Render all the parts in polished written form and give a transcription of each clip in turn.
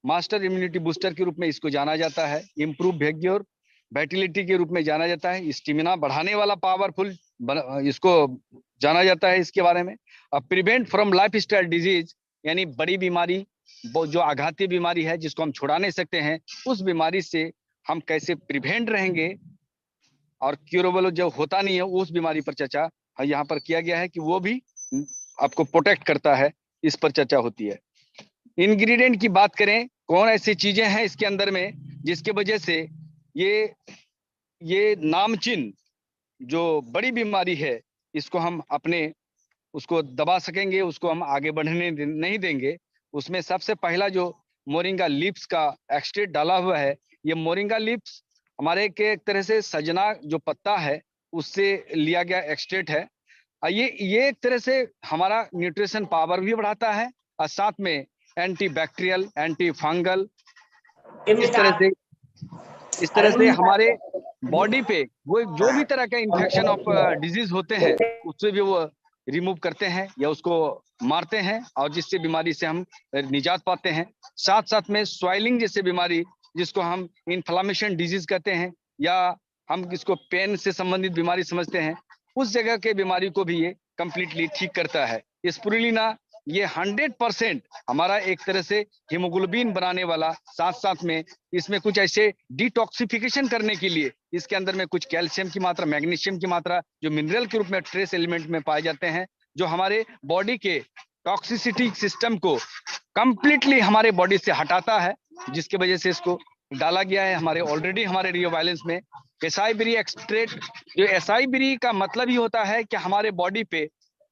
Master immunity booster के रूप में इसको जाना जाता है। इम्प्रूव बिहेवियर वाइटलिटी के रूप में जाना जाता है। स्टेमिना बढ़ाने वाला पावरफुल इसको जाना जाता है इसके बारे में। अब prevent from life style disease, यानी बड़ी बीमारी, जो आघाती बीमारी है जिसको हम छुड़ा नहीं सकते हैं, उस बीमारी से हम कैसे प्रिवेंट रहेंगे और क्यूरेबल जो होता नहीं है उस बीमारी पर चर्चा यहाँ पर किया गया है कि वो भी आपको प्रोटेक्ट करता है, इस पर चर्चा होती है। इंग्रेडिएंट की बात करें, कौन ऐसी चीजें हैं इसके अंदर में जिसके वजह से ये नामचीन जो बड़ी बीमारी है इसको हम अपने उसको दबा सकेंगे, उसको हम आगे बढ़ने नहीं देंगे। उसमें सबसे पहला जो मोरिंगा लीव्स का एक्सट्रैक्ट डाला हुआ है, ये मोरिंगा लीव्स हमारे के एक तरह से सजना जो पत्ता है उससे लिया गया एक्सट्रैक्ट है। ये एक तरह से हमारा न्यूट्रिशन पावर भी बढ़ाता है और साथ में एंटी बैक्टीरियल, एंटी फंगल, इस तरह से हमारे बॉडी पे वो जो भी तरह के इन्फेक्शन ऑफ डिजीज होते हैं उससे भी वो रिमूव करते हैं या उसको मारते हैं, और जिससे बीमारी से हम निजात पाते हैं। साथ साथ में स्वाइलिंग जैसे बीमारी, जिसको हम इन्फ्लामेशन डिजीज कहते हैं या हम इसको पेन से संबंधित बीमारी समझते हैं, उस जगह के बीमारी को भी ये कंप्लीटली ठीक करता है। स्पिरुलिना ये 100% हमारा एक तरह से हीमोग्लोबिन बनाने वाला, साथ साथ में इसमें कुछ ऐसे डिटॉक्सिफिकेशन करने के लिए इसके अंदर में कुछ कैल्शियम की मात्रा, मैग्नीशियम की मात्रा जो मिनरल के रूप में ट्रेस एलिमेंट में पाए जाते हैं, जो हमारे बॉडी के टॉक्सिसिटी सिस्टम को कंप्लीटली हमारे बॉडी से हटाता है, जिसकी वजह से इसको डाला गया है हमारे ऑलरेडी हमारे रियो वायलेंस में। एसाइबेरी एक्सट्रैक्ट, जो एसाइबेरी का मतलब ही होता है कि हमारे बॉडी पे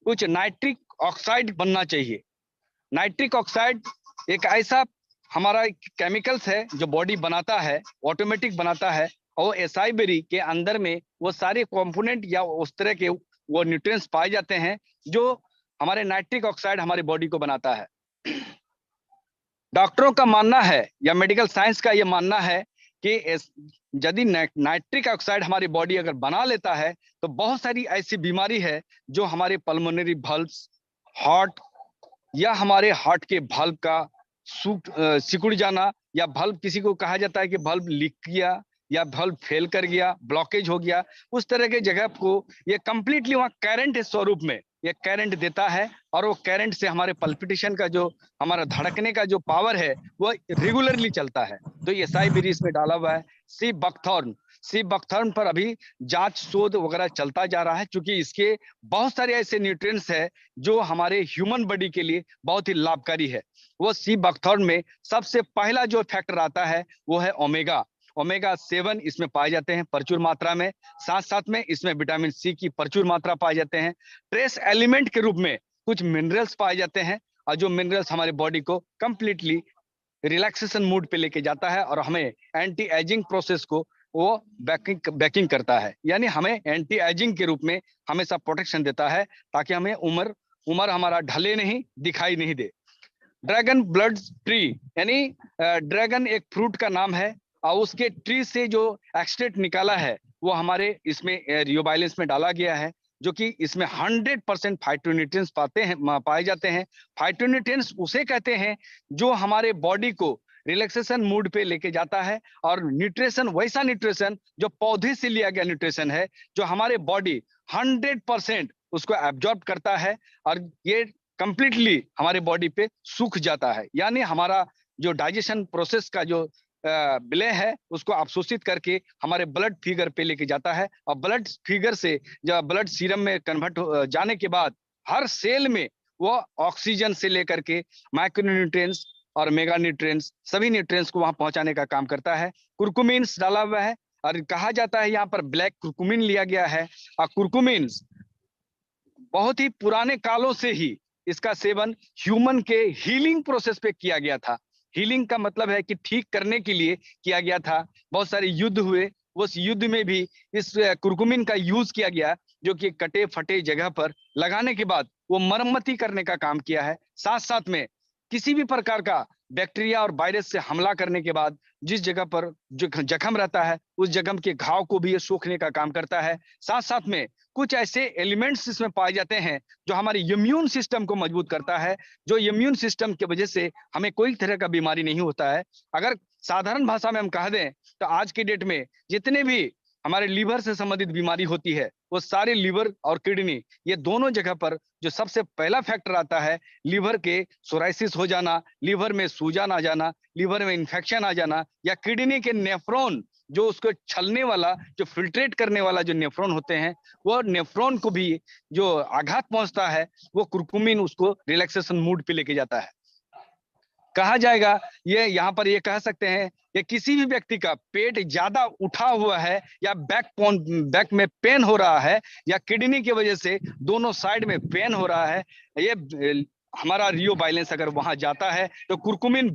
कुछ नाइट्रिक ऑक्साइड बनना चाहिए। नाइट्रिक ऑक्साइड एक ऐसा हमारा केमिकल्स है जो बॉडी बनाता है, ऑटोमेटिक बनाता है, और एसाइबेरी के अंदर में वो सारे कंपोनेंट या उस तरह के वो न्यूट्रिएंट्स पाए जाते हैं जो हमारे नाइट्रिक ऑक्साइड हमारी बॉडी को बनाता है। डॉक्टरों का मानना है या मेडिकल साइंस का ये मानना है कि यदि नाइट्रिक ऑक्साइड हमारी बॉडी अगर बना लेता है तो बहुत सारी ऐसी बीमारी है जो हमारे पल्मोनरी वल्व्स, हार्ट या हमारे हार्ट के valve का सिकुड़ जाना, या valve किसी को कहा जाता है कि valve लीक किया या valve फेल कर गया, ब्लॉकेज हो गया, उस तरह के जगह को ये कंप्लीटली वहाँ करंट स्वरूप में ये करंट देता है, और वो करंट से हमारे पल्पिटेशन का जो हमारा धड़कने का जो पावर है वो रेगुलरली चलता है। तो ये एसाइबेरी इसमें डाला हुआ है। सी बकथॉर्न पर अभी जांच शोध वगैरह चलता जा रहा है, क्योंकि इसके बहुत सारे ऐसे न्यूट्रिएंट्स है जो हमारे ह्यूमन बॉडी के लिए बहुत ही लाभकारी है। वो सी बकथॉर्न में सबसे पहला जो फैक्टर आता है वो है ओमेगा 7 इसमें पाए जाते हैं प्रचुर मात्रा में। साथ साथ में इसमें विटामिन सी की प्रचुर मात्रा पाए जाते हैं। ट्रेस एलिमेंट के रूप में कुछ मिनरल्स पाए जाते हैं, और जो मिनरल्स हमारे बॉडी को कंप्लीटली रिलैक्सेशन मूड पे लेके जाता है और हमें एंटी एजिंग प्रोसेस को वो बैकिंग करता है, यानी हमें एंटी एजिंग के रूप में हमेशा प्रोटेक्शन देता है, ताकि हमें उम्र हमारा ढले नहीं, दिखाई नहीं दे। ड्रैगन ब्लड ट्री, यानी ड्रैगन एक फ्रूट का नाम है, और उसके ट्री से जो एक्सट्रैक्ट निकाला है वो हमारे इसमें रियो वायलेंस में डाला गया है, जो कि इसमें 100% फाइटोन्यूट्रिएंट्स पाए जाते हैं। फाइटोन्यूट्रिएंट्स उसे कहते हैं जो हमारे बॉडी को रिलैक्सेशन मूड पे लेके जाता है, और न्यूट्रिशन वैसा न्यूट्रिशन जो पौधे से लिया गया न्यूट्रिशन है, जो हमारे बॉडी 100% उसको एब्जॉर्ब करता है, और ये कंप्लीटली हमारे बॉडी पे सूख जाता है, यानी हमारा जो डाइजेशन प्रोसेस का जो विलय है उसको अवशोषित करके हमारे ब्लड फिगर पे लेके जाता है, और ब्लड फिगर से जब ब्लड सीरम में कन्वर्ट जाने के बाद हर सेल में वो ऑक्सीजन से लेकर के माइक्रोन्यूट्रिएंट्स और मेगा न्यूट्रिएंट्स, सभी न्यूट्रिएंट्स को वहां पहुंचाने का काम करता है। कुरकुमिन्स डाला हुआ है, और कहा जाता है यहाँ पर ब्लैक कुरकुमिन लिया गया है। और कुरकुमिन्स बहुत ही पुराने कालों से ही इसका सेवन ह्यूमन के हीलिंग प्रोसेस पे किया गया था। हीलिंग का मतलब है कि ठीक करने के लिए किया गया था। बहुत सारे युद्ध हुए, उस युद्ध में भी इस कुरकुमिन का यूज किया गया, जो कि कटे फटे जगह पर लगाने के बाद वो मरम्मती करने का काम किया है। साथ साथ में किसी भी प्रकार का बैक्टीरिया और वायरस से हमला करने के बाद जिस जगह पर जो जख्म रहता है उस जख्म के घाव को भी ये सोखने का काम करता है। साथ साथ में कुछ ऐसे एलिमेंट्स इसमें पाए जाते हैं जो हमारे इम्यून सिस्टम को मजबूत करता है, जो इम्यून सिस्टम की वजह से हमें कोई तरह का बीमारी नहीं होता है। अगर साधारण भाषा में हम कह दें तो आज की डेट में जितने भी हमारे लीवर से संबंधित बीमारी होती है वो सारे लीवर और किडनी, ये दोनों जगह पर जो सबसे पहला फैक्टर आता है, लीवर के सोराइसिस हो जाना, लीवर में सूजन आ जाना, लीवर में इंफेक्शन आ जाना, या किडनी के नेफ्रॉन जो उसको छलने वाला, जो फिल्ट्रेट करने वाला जो नेफ्रॉन होते हैं, वो नेफ्रॉन को भी जो आघात पहुंचता है वो कुरकुमिन उसको रिलैक्सेशन मूड पे लेके जाता है। कहा जाएगा, ये यहाँ पर ये कह सकते हैं कि किसी भी व्यक्ति का पेट ज्यादा उठा हुआ है या बैक में पेन हो रहा है या किडनी की वजह से दोनों साइड में पेन हो रहा है, ये हमारा रियो बैलेंस अगर वहां जाता है तो curcumin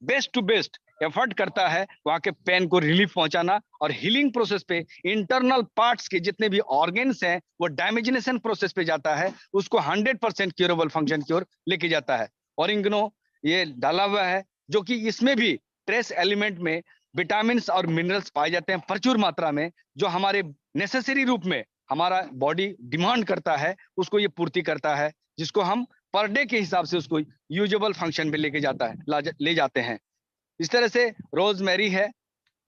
best to best effort करता है वहां के पेन को रिलीफ पहुंचाना और हीलिंग प्रोसेस पे इंटरनल पार्ट्स के जितने भी ऑर्गेन्स हैं वो डैमेजिनेशन प्रोसेस पे जाता है, उसको 100% क्यूरेबल फंक्शन की ओर लेके जाता है। ऑरिंगनो ये डाला हुआ है जो कि इसमें भी ट्रेस एलिमेंट में विटामिन और मिनरल्स पाए जाते हैं प्रचुर मात्रा में, जो हमारे नेसेसरी रूप में हमारा बॉडी डिमांड करता है उसको ये पूर्ति करता है, जिसको हम पर डे के हिसाब से उसको यूजेबल फंक्शन में लेके जाता है ले जाते हैं। इस तरह से रोजमेरी है,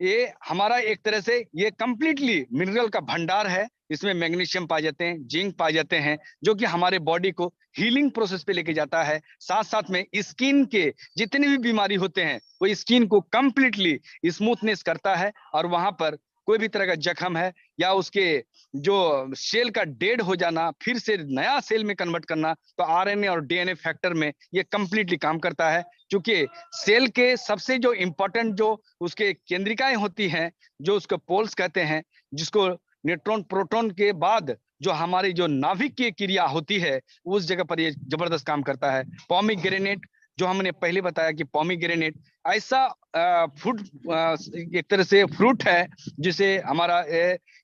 ये हमारा एक तरह से ये कंप्लीटली मिनरल का भंडार है। इसमें मैग्नीशियम पाए जाते हैं, जिंक पाए जाते हैं, जो कि हमारे बॉडी को हीलिंग प्रोसेस पे लेके जाता है। साथ साथ में स्किन के जितने भी बीमारी होते हैं वो स्किन को कंप्लीटली स्मूथनेस करता है और वहां पर कोई भी तरह का जख्म है या उसके जो सेल का डेड हो जाना फिर से नया सेल में कन्वर्ट करना, तो आरएनए और डीएनए फैक्टर में ये कंप्लीटली काम करता है। क्योंकि सेल के सबसे जो इंपॉर्टेंट जो उसके केंद्रिकाएं होती हैं, जो उसको पोल्स कहते हैं, जिसको न्यूट्रॉन प्रोटॉन के बाद जो हमारी जो नाभिक की क्रिया होती है उस जगह पर ये जबरदस्त काम करता है। पॉमीग्रेनेट जो हमने पहले बताया कि पॉमीग्रेनेट ऐसा फ्रूट, एक तरह से फ्रूट है जिसे हमारा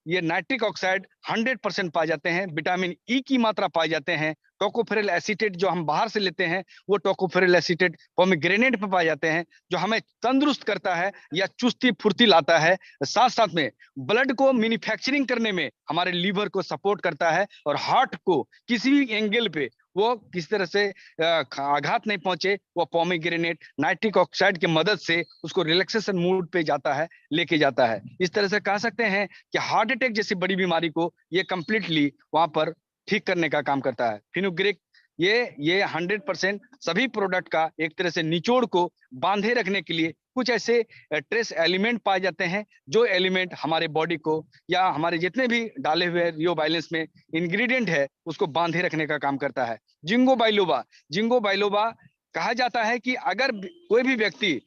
ये नाइट्रिक ऑक्साइड 100% पाए जाते हैं, विटामिन ई की मात्रा पाए जाते हैं, टोकोफेरल एसीटेट जो हम बाहर से लेते हैं वो टोकोफेरल एसीटेट पोमीग्रेनेट पे पाए जाते हैं, जो हमें तंदुरुस्त करता है या चुस्ती फुर्ती लाता है। साथ साथ में ब्लड को मैन्युफैक्चरिंग करने में हमारे लीवर को सपोर्ट करता है और हार्ट को किसी भी एंगल पे वो किस तरह से आघात नहीं पहुंचे, वो पोमीग्रेनेट नाइट्रिक ऑक्साइड की मदद से उसको रिलैक्सेशन मूड पे जाता है, लेके जाता है। इस तरह से कह सकते हैं कि हार्ट अटैक जैसी बड़ी बीमारी को ये कंप्लीटली वहां पर ठीक करने का काम करता है। फिनुग्रीक ये 100% सभी प्रोडक्ट का एक तरह से निचोड़ को बांधे रखने के लिए कुछ ऐसे ट्रेस एलिमेंट पाए जाते हैं जो एलिमेंट हमारे बॉडी को या हमारे जितने भी डाले हुए रियो बैलेंस में इंग्रेडिएंट है उसको बांधे रखने का काम करता है। जिंगो बाइलोबा कहा जाता है कि अगर कोई भी व्यक्ति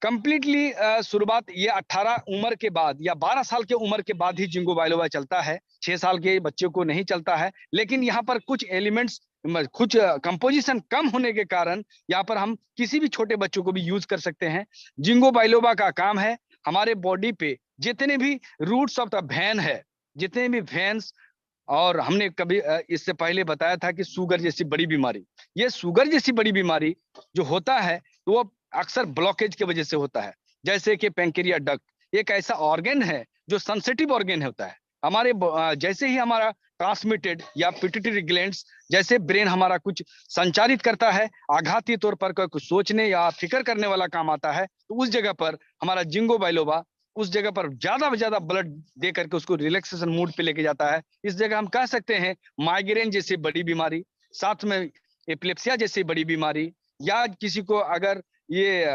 कंप्लीटली शुरुआत ये 18 उम्र के बाद या 12 साल के उम्र के बाद ही जिंगो बाइलोबा चलता है, 6 साल के बच्चे को नहीं चलता है। लेकिन यहाँ पर कुछ एलिमेंट्स कुछ कंपोजिशन कम होने के कारण यहाँ पर हम किसी भी छोटे बच्चों को भी यूज कर सकते हैं। जिंगो बाइलोबा का काम है हमारे बॉडी पे जितने भी रूट्स ऑफ द वेन है, जितने भी वेन्स, और हमने कभी इससे पहले बताया था कि शुगर जैसी बड़ी बीमारी, ये शुगर जैसी बड़ी बीमारी जो होता है तो वो अक्सर ब्लॉकेज की वजह से होता है। जैसे कि पैंक्रिया डक्ट एक ऐसा ऑर्गन है जो सेंसिटिव ऑर्गन होता है हमारे जैसे ही हमारा ट्रांसमिटेड या पिट्यूटरी ग्लैंड्स जैसे ब्रेन हमारा कुछ संचारित करता है, आघाती तौर पर कुछ सोचने या फिक्र करने वाला काम आता है, तो उस जगह पर हमारा जिंगो बाइलोबा उस जगह पर ज्यादा से ज्यादा ब्लड दे करके उसको रिलैक्सेशन मूड पे लेके जाता है। इस जगह हम कह सकते हैं माइग्रेन जैसी बड़ी बीमारी, साथ में एपिलेप्सिया जैसी बड़ी बीमारी, या किसी को अगर ये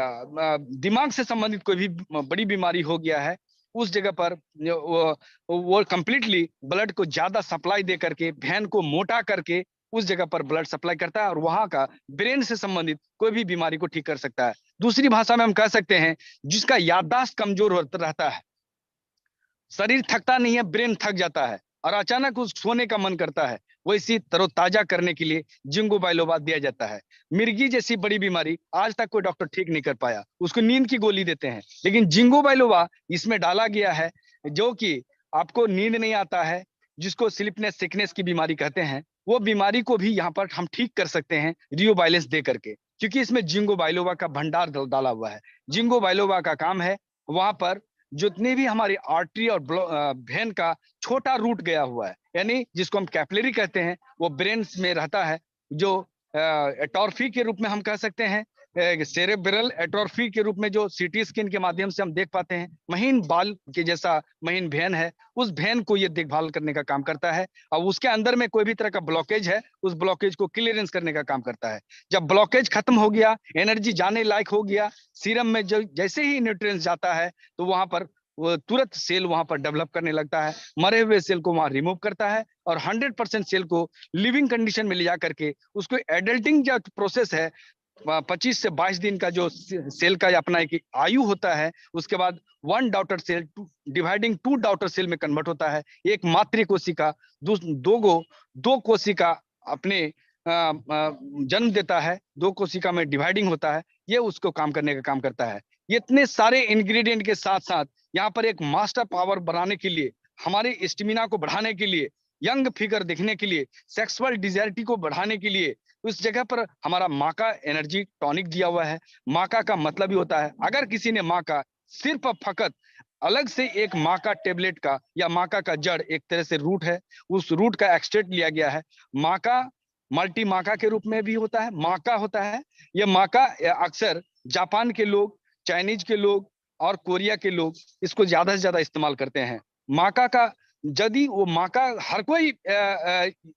दिमाग से संबंधित कोई भी बड़ी बीमारी हो गया है, उस जगह पर वो कंप्लीटली ब्लड को ज्यादा सप्लाई दे करके वेन को मोटा करके उस जगह पर ब्लड सप्लाई करता है और वहां का ब्रेन से संबंधित कोई भी बीमारी को ठीक कर सकता है। दूसरी भाषा में हम कह सकते हैं जिसका याददाश्त कमजोर रहता है, शरीर थकता नहीं है, ब्रेन थक जाता है और अचानक उस सोने का मन करता है, वो इसी तरोताजा करने के लिए जिंगो बाइलोबा दिया जाता है। मिर्गी जैसी बड़ी बीमारी आज तक कोई डॉक्टर ठीक नहीं कर पाया, उसको नींद की गोली देते हैं, लेकिन जिंगो बाइलोबा इसमें डाला गया है जो कि आपको नींद नहीं आता है, जिसको स्लीपनेस सिकनेस की बीमारी कहते हैं, वो बीमारी को भी यहाँ पर हम ठीक कर सकते हैं रियो बैलेंस दे करके। क्योंकि इसमें जिंगो बाइलोवा का भंडार डाला हुआ है। जिंगो बाइलोवा का काम है वहां पर जितनी भी हमारी आर्टरी और वेन का छोटा रूट गया हुआ है, यानी जिसको हम कैपिलरी कहते हैं, वो ब्रेन में रहता है, जो एटॉर्फी के रूप में हम कह सकते हैं, सेरेब्रल एट्रोफी के रूप में, जो सीटी स्कैन के माध्यम से हम देख पाते हैं। महीन बाल के जैसा महीन भेन है, उस भेन को ये देखभाल करने का काम करता है। और उसके अंदर में कोई भी तरह का ब्लॉकेज है, उस ब्लॉकेज को क्लियरेंस करने का काम करता है। जब ब्लॉकेज खत्म हो गया, एनर्जी जाने लायक हो गया, सीरम में जो जैसे ही न्यूट्रिएंट्स जाता है तो वहां पर वो तुरंत सेल वहां पर डेवलप करने लगता है, मरे हुए सेल को वहां रिमूव करता है और 100% सेल को लिविंग कंडीशन में ले जा करके उसको एडल्टिंग जो प्रोसेस है, 25 से 22 दिन का जो सेल का अपना एक आयु होता है, उसके बाद 1 daughter cell dividing 2 daughter cell में कन्वर्ट होता है। एक मातृ कोशिका दो कोशिका अपने जन्म देता है, 2 कोशिका में डिवाइडिंग होता है, ये उसको काम करने का काम करता है। ये इतने सारे इंग्रेडिएंट के साथ साथ यहाँ पर एक मास्टर पावर बनाने के लिए, हमारे स्टेमिना को बढ़ाने के लिए, यंग फिगर दिखने के लिए, सेक्सुअल डिजायरिटी को बढ़ाने के लिए, उस जगह पर हमारा माका एनर्जी टॉनिक दिया हुआ है। माका का मतलब ही होता है, अगर किसी ने माका सिर्फ फकत अलग से एक माका टेबलेट का, या माका का जड़ एक तरह से रूट है, उस रूट का एक्सट्रैक्ट लिया गया है। माका मल्टी माका के रूप में भी होता है, माका होता है। यह माका अक्सर जापान के लोग, चाइनीज के लोग और कोरिया के लोग इसको ज्यादा से ज्यादा इस्तेमाल करते हैं। माका का यदि वो माका हर कोई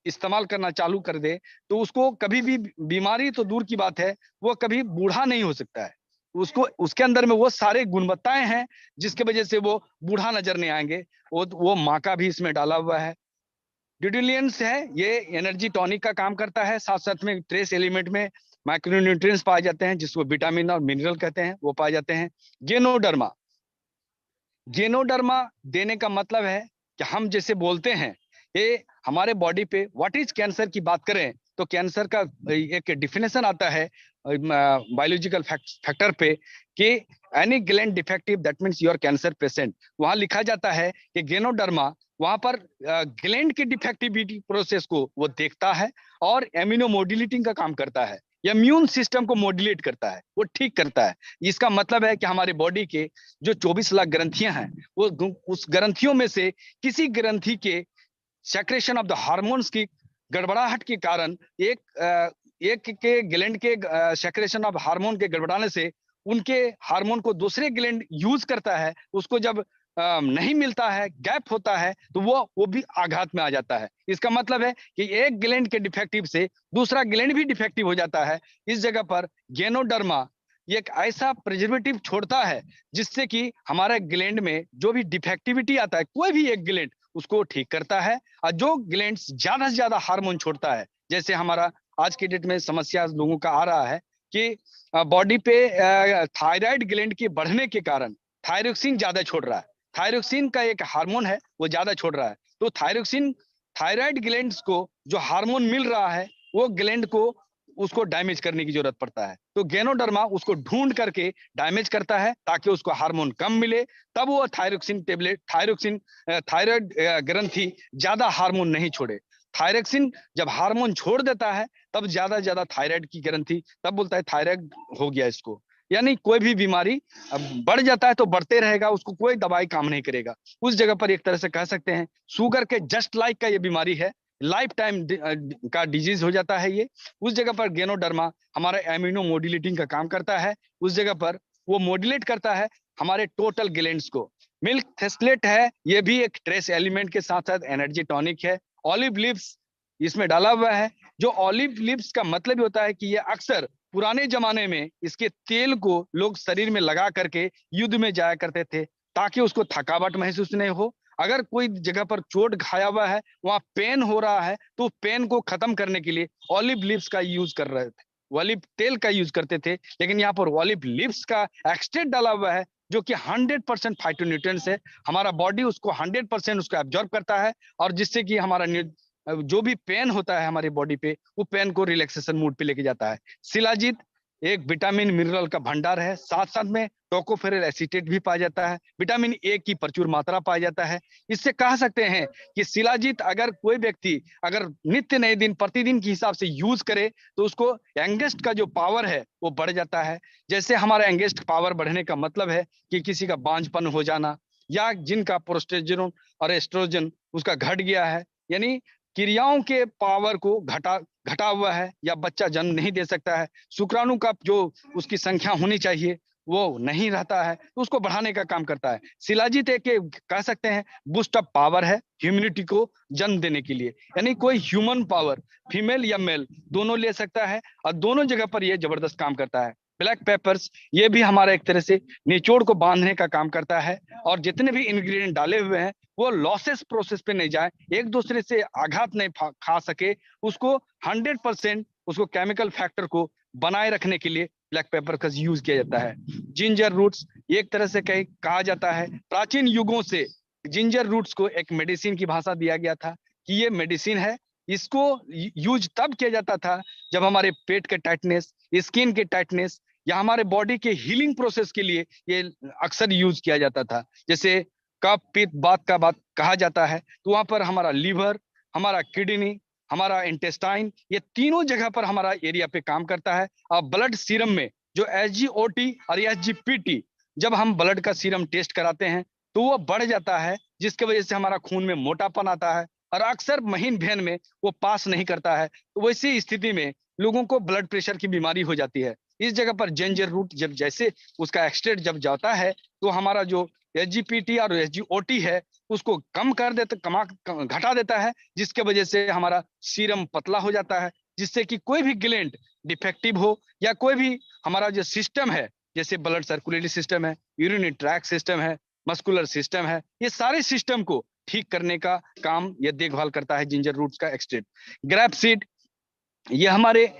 इस्तेमाल करना चालू कर दे तो उसको कभी भी बीमारी तो दूर की बात है, वो कभी बूढ़ा नहीं हो सकता है। उसको उसके अंदर में वो सारे गुणवत्ताएं हैं जिसके वजह से वो बूढ़ा नजर नहीं आएंगे। वो माका भी इसमें डाला हुआ है। ड्यूटिलियंस है, ये एनर्जी टॉनिक का काम करता है। साथ साथ में ट्रेस एलिमेंट में माइक्रोन्यूट्रिएंट्स पाए जाते हैं, जिसको विटामिन और मिनरल कहते हैं, वो पाए जाते हैं। गेनोडर्मा, गेनोडर्मा देने का मतलब है कि हम जैसे बोलते हैं, ये हमारे बॉडी पे व्हाट इज कैंसर की बात करें तो कैंसर का एक डिफिनेशन आता है बायोलॉजिकल फैक्टर पे कि any gland defective that means your cancer patient. वहां लिखा जाता है कि गेनोडर्मा वहां पर ग्लैंड की डिफेक्टिविटी प्रोसेस को वो देखता है और एमिनो मोडिलिटिंग का काम करता है, इम्यून सिस्टम को मॉड्यूलेट करता है, वो ठीक करता है। इसका मतलब है कि हमारे बॉडी के जो 24 लाख ग्रंथियां हैं, वो उस ग्रंथियों में से किसी ग्रंथि के सेक्रेशन ऑफ द हार्मोन्स की गड़बड़ाहट के कारण एक के ग्लैंड के सेक्रेशन ऑफ हार्मोन के गड़बड़ाने से उनके हार्मोन को दूसरे ग्लैंड यूज करता है, उसको जब नहीं मिलता है, गैप होता है, तो वो भी आघात में आ जाता है। इसका मतलब है कि एक ग्लैंड के डिफेक्टिव से दूसरा ग्लैंड भी डिफेक्टिव हो जाता है। इस जगह पर गेनोडर्मा ये एक ऐसा प्रिजर्वेटिव छोड़ता है जिससे कि हमारे ग्लैंड में जो भी डिफेक्टिविटी आता है, कोई भी एक ग्लैंड उसको ठीक करता है। और जो ग्लैंड ज्यादा से ज्यादा हार्मोन छोड़ता है, जैसे हमारा आज के डेट में समस्या लोगों का आ रहा है कि बॉडी पे थायराइड ग्लैंड के बढ़ने के कारण थायरोक्सिन ज्यादा छोड़ रहा है। थायरोक्सिन का एक हार्मोन है, वो ज्यादा छोड़ रहा है। तो थायरोक्सिन थायराइड ग्लैंड्स को जो हार्मोन मिल रहा है, वो ग्लैंड को उसको डैमेज करने की जरूरत पड़ता है। तो गेनोडर्मा उसको ढूंढ करके डैमेज करता है ताकि उसको हार्मोन कम मिले, तब वो थायरोक्सिन टेबलेट थायराइड ग्रंथि ज्यादा हार्मोन नहीं छोड़े। थायरोक्सिन जब हार्मोन छोड़ देता है तब ज्यादा थायराइड की ग्रंथि तब बोलता है थायराइड हो गया इसको। यानी कोई भी बीमारी बढ़ जाता है तो बढ़ते रहेगा, उसको कोई दवाई काम नहीं करेगा। उस जगह पर एक तरह से कह सकते हैं शुगर के जस्ट लाइक का ये बीमारी है, लाइफ टाइम का डिजीज हो जाता है ये। उस जगह पर गेनोडर्मा हमारा एमिनो मोड्यूलेटिंग का काम करता है। उस जगह पर वो मोड्यूलेट करता है हमारे टोटल ग्लैंड्स को। मिल्क थेस्लेट है, ये भी एक ट्रेस एलिमेंट के साथ साथ एनर्जी टॉनिक है। ऑलिव लिव्स इसमें डाला हुआ है। जो ऑलिव लिव्स का मतलब होता है कि ये अक्सर पुराने जमाने में इसके तेल को लोग शरीर में लगा करके युद्ध में जाया करते थे ताकि उसको थकावट महसूस नहीं हो। अगर कोई जगह पर चोट खाया हुआ है, वहां पेन हो रहा है, तो पेन को खत्म करने के लिए ऑलिव लिव्स का यूज कर रहे थे, ऑलिव तेल का यूज करते थे। लेकिन यहाँ पर ऑलिव लिव्स का एक्सट्रैक्ट डाला हुआ है जो कि 100% फाइटोन्यूट्रिएंट्स है। हमारा बॉडी उसको 100% उसको एब्जॉर्ब करता है और जिससे कि हमारा जो भी पेन होता है हमारी बॉडी पे, वो पेन को रिलैक्सेशन मूड पे लेके जाता है। शिलाजीत एक विटामिन मिनरल का भंडार है। साथ साथ में टोकोफेरल एसीटेट भी पाया जाता है, विटामिन ए की प्रचुर मात्रा पाया जाता है। इससे कह सकते हैं कि शिलाजीत अगर कोई व्यक्ति अगर नित्य नए दिन प्रतिदिन के हिसाब से यूज करे तो उसको एंगेस्ट का जो पावर है वो बढ़ जाता है। जैसे हमारा एंगेस्ट पावर बढ़ने का मतलब है कि किसी का बांझपन हो जाना या जिनका प्रोस्टेजेरोन और एस्ट्रोजन उसका घट गया है, यानी क्रियाओं के पावर को घटा हुआ है, या बच्चा जन्म नहीं दे सकता है, शुक्राणु का जो उसकी संख्या होनी चाहिए वो नहीं रहता है, तो उसको बढ़ाने का काम करता है। शिलाजीत एक कह सकते हैं बूस्ट अप पावर है ह्यूमनिटी को जन्म देने के लिए, यानी कोई ह्यूमन पावर फीमेल या मेल दोनों ले सकता है और दोनों जगह पर ये जबरदस्त काम करता है। ब्लैक पेपर्स ये भी हमारा एक तरह से निचोड़ को बांधने का काम करता है, और जितने भी इंग्रेडिएंट डाले हुए हैं वो लॉसेस प्रोसेस पे नहीं जाए, एक दूसरे से आघात नहीं खा सके, उसको 100% उसको केमिकल फैक्टर को बनाए रखने के लिए ब्लैक पेपर का यूज किया जाता है। जिंजर रूट्स एक तरह से कहा जाता है प्राचीन युगों से जिंजर रूट्स को एक मेडिसिन की भाषा दिया गया था कि ये मेडिसिन है। इसको यूज तब किया जाता था जब हमारे पेट के टाइटनेस, स्किन के टाइटनेस या हमारे बॉडी के हीलिंग प्रोसेस के लिए ये अक्सर यूज किया जाता था। जैसे कफ पित्त बात का बात कहा जाता है तो वहां पर हमारा लीवर, हमारा किडनी, हमारा इंटेस्टाइन, ये तीनों जगह पर हमारा एरिया पे काम करता है। और ब्लड सीरम में जो SGOT और SGPT जब हम ब्लड का सीरम टेस्ट कराते हैं तो वो बढ़ जाता है, जिसकी वजह से हमारा खून में मोटापन आता है और अक्सर महीन भेन में वो पास नहीं करता है। तो वैसी स्थिति में लोगों को ब्लड प्रेशर की बीमारी हो जाती है। इस जगह पर जिंजर रूट जब जैसे उसका एक्सट्रैक्ट जब जाता है तो हमारा जो SGPT और SGOT है उसको कम कर देता, घटा देता है, जिसके वजह से हमारा सीरम पतला हो जाता है, जिससे कि कोई भी ग्लैंड डिफेक्टिव हो या कोई भी हमारा जो सिस्टम है जैसे ब्लड सर्कुलेटरी सिस्टम है, यूरिनरी ट्रैक सिस्टम है, मस्कुलर सिस्टम है, ये सारे सिस्टम को ठीक करने का काम ये देखभाल करता है जिंजर रूट्स का एक्सट्रैक्ट। ग्रैप सीड ये हमारे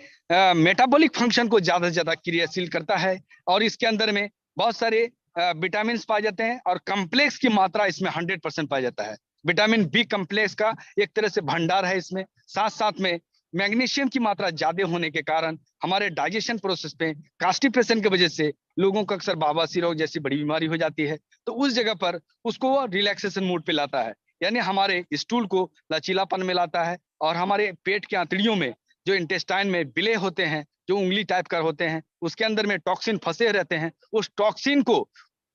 मेटाबॉलिक फंक्शन को ज्यादा से ज्यादा क्रियाशील करता है और इसके अंदर में बहुत सारे विटामिन पाए जाते हैं और कम्प्लेक्स की मात्रा इसमें 100% पाया जाता है। विटामिन बी कम्प्लेक्स का एक तरह से भंडार है इसमें। साथ साथ में मैग्नीशियम की मात्रा ज्यादा होने के कारण हमारे डाइजेशन प्रोसेस पे कॉन्स्टिपेशन की वजह से लोगों को अक्सर बवासीर रोग जैसी बड़ी बीमारी हो जाती है, तो उस जगह पर उसको वो रिलैक्सेशन मूड पे लाता है, यानी हमारे स्टूल को लचीलापन में लाता है और हमारे पेट के आंतड़ियों में जो इंटेस्टाइन में बिले होते हैं, जो उंगली टाइप कर होते हैं, उसके अंदर में टॉक्सिन फंसे रहते हैं, उस टॉक्सिन को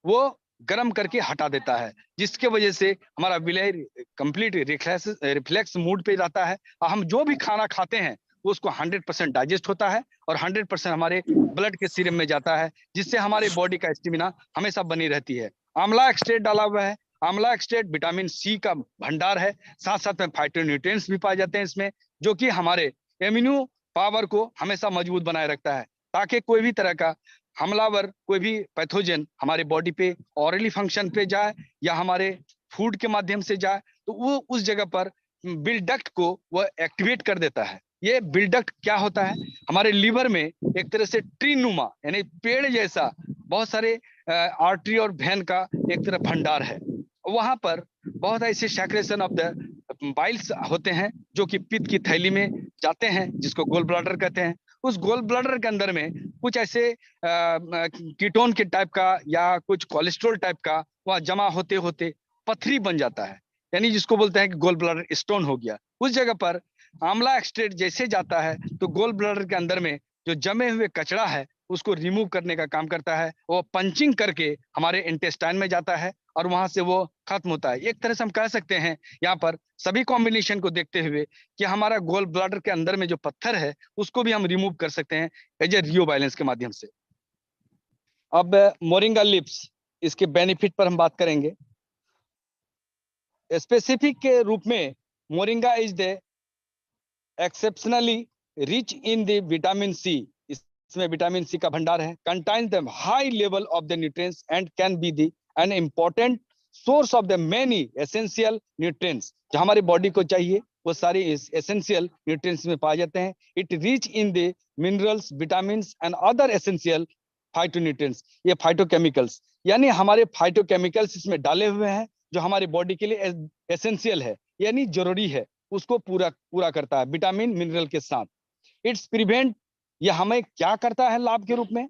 वो गर्म करके हटा देता है, जिसके वजह से हमारा विलेय कंप्लीट रिफ्लेक्स मूड पे रहता है और हम जो भी खाना खाते हैं उसको 100% डाइजेस्ट होता है और 100% हमारे ब्लड के सीरम में जाता है, जिससे हमारे बॉडी का स्टेमिना हमेशा बनी रहती है। आंवला एक्सट्रैक्ट डाला हुआ है। आंवला एक्सट्रैक्ट विटामिन सी का भंडार है, साथ साथ में फाइटोन्यूट्रिएंट्स भी पाए जाते हैं इसमें, जो कि हमारे इम्यूनो पावर को हमेशा मजबूत बनाए रखता है, ताकि कोई भी तरह का हमलावर कोई भी पैथोजन हमारे बॉडी पे ऑरली फंक्शन पे जाए या हमारे फूड के माध्यम से जाए तो वो उस जगह पर बिल डक्ट को वो एक्टिवेट कर देता है। ये बिल डक्ट क्या होता है, हमारे लीवर में एक तरह से ट्री नुमा यानी पेड़ जैसा बहुत सारे आर्टरी और वेन का एक तरह भंडार है। वहां पर बहुत ऐसे सैक्रेशन ऑफ द बाइल्स होते हैं जो कि पित्त की थैली में जाते हैं, जिसको गोल ब्लैडर कहते हैं। उस गोल ब्लैडर के अंदर में कुछ ऐसे कीटोन के टाइप का या कुछ कोलेस्ट्रॉल टाइप का वह जमा होते होते पथरी बन जाता है, यानी जिसको बोलते हैं कि गोल ब्लैडर स्टोन हो गया। उस जगह पर आंवला एक्सट्रैक्ट जैसे जाता है तो गोल ब्लैडर के अंदर में जो जमे हुए कचरा है उसको रिमूव करने का काम करता है। वो पंचिंग करके हमारे इंटेस्टाइन में जाता है और वहां से वो खत्म होता है। एक तरह से हम कह सकते हैं यहाँ पर सभी कॉम्बिनेशन को देखते हुए कि हमारा गोल ब्लैडर के अंदर में जो पत्थर है उसको भी हम रिमूव कर सकते हैं एज ए रियो वायलेंस के माध्यम से। अब मोरिंगा लिप्स, इसके बेनिफिट पर हम बात करेंगे। स्पेसिफिक के रूप में moringa is the exceptionally rich in the vitamin C, इसमें विटामिन सी का भंडार है, contain the high level of the nutrients and can be the an important source of the many essential nutrients, जो हमारी body को चाहिए वो सारे एसेंशियल न्यूट्रिएंट्स में पाए जाते हैं। It rich in the minerals, vitamin and other essential phytonutrients, ये फाइटोकेमिकल्स, यानी हमारे फाइटोकेमिकल्स इसमें डाले हुए हैं जो हमारे बॉडी के लिए एसेंशियल है, यानी जरूरी है, उसको पूरा करता है विटामिन मिनरल के साथ। इट्स प्रिवेंट यह हमें क्या करता है लाभ के रूप में?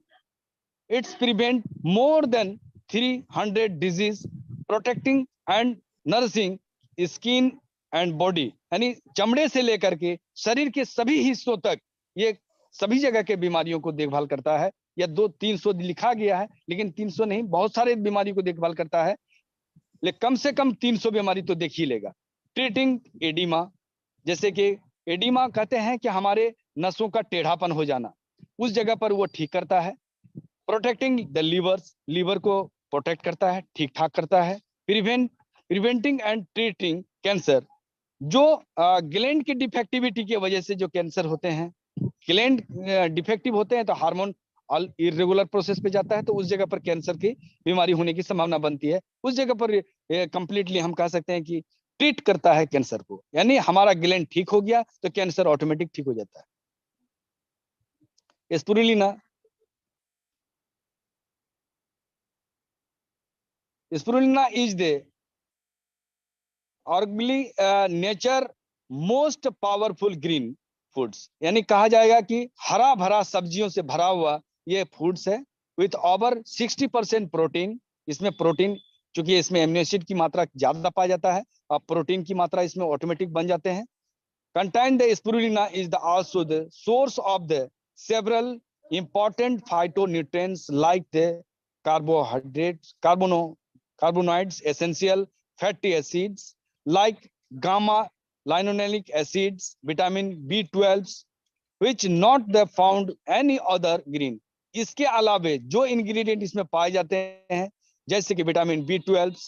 It's prevent more than 300 disease, protecting and nursing skin and body, यानी चमड़े से लेकर के शरीर के सभी हिस्सों तक ये सभी जगह के बीमारियों को देखभाल करता है। या 200-300 लिखा गया है, लेकिन 300 नहीं, बहुत सारे बीमारी को देखभाल करता है, लेकिन कम से कम 300 बीमारी तो देख ही लेगा। ट्रीटिंग एडिमा, जैसे कि एडिमा कहते हैं कि हमारे नसों का टेढ़ापन हो जाना, उस जगह पर वो ठीक करता है। प्रोटेक्टिंग द लीवर्स, लीवर को प्रोटेक्ट करता है, ठीक ठाक करता है। प्रिवेंटिंग एंड ट्रीटिंग कैंसर, जो ग्लैंड की डिफेक्टिविटी की वजह से जो कैंसर होते हैं, ग्लैंड डिफेक्टिव होते हैं तो हार्मोन इरेगुलर प्रोसेस पे जाता है, तो उस जगह पर कैंसर की बीमारी होने की संभावना बनती है। उस जगह पर कंप्लीटली हम कह सकते हैं कि ट्रीट करता है कैंसर को, यानी हमारा ग्लैंड ठीक हो गया तो कैंसर ऑटोमेटिक ठीक हो जाता है। Spirulina, spirulina is the arguably nature most powerful green foods, यानी कहा जाएगा कि हरा भरा सब्जियों से भरा हुआ ये फूड्स है। विथ ओवर 60% प्रोटीन, इसमें प्रोटीन, चूंकि इसमें एमिनो एसिड की मात्रा ज्यादा पाया जाता है और प्रोटीन की मात्रा इसमें ऑटोमेटिक बन जाते हैं। Contain the spirulina is the also the source of the several important phytonutrients like the carbohydrates, carbonoids, essential fatty acids like gamma linolenic acids, vitamin B12, which not the found any other green। इसके अलावे जो ingredient इसमें पाए जाते हैं, जैसे कि vitamin B12,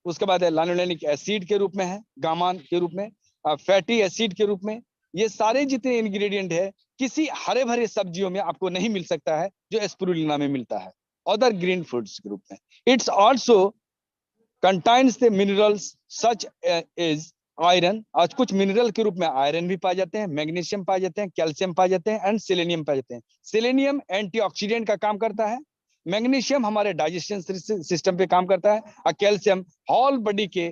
उसके बाद लाइनोलेनिक एसिड के रूप में है, गामा के रूप में, फैटी एसिड के रूप में, ये सारे जितने इंग्रेडिएंट है किसी हरे भरे सब्जियों में आपको नहीं मिल सकता है जो स्पुरुलिना में मिलता है अदर ग्रीन फूड्स के रूप में। It's also contains the minerals such as iron, आज कुछ मिनरल के रूप में आयरन भी पाए जाते हैं, मैग्नीशियम पाए जाते हैं, कैल्शियम पाए जाते हैं एंड सेलेनियम पाए जाते हैं। सेलेनियम एंटीऑक्सीडेंट का काम करता है, मैग्नीशियम हमारे डाइजेशन सिस्टम पे काम करता है, और कैल्शियम होल बॉडी के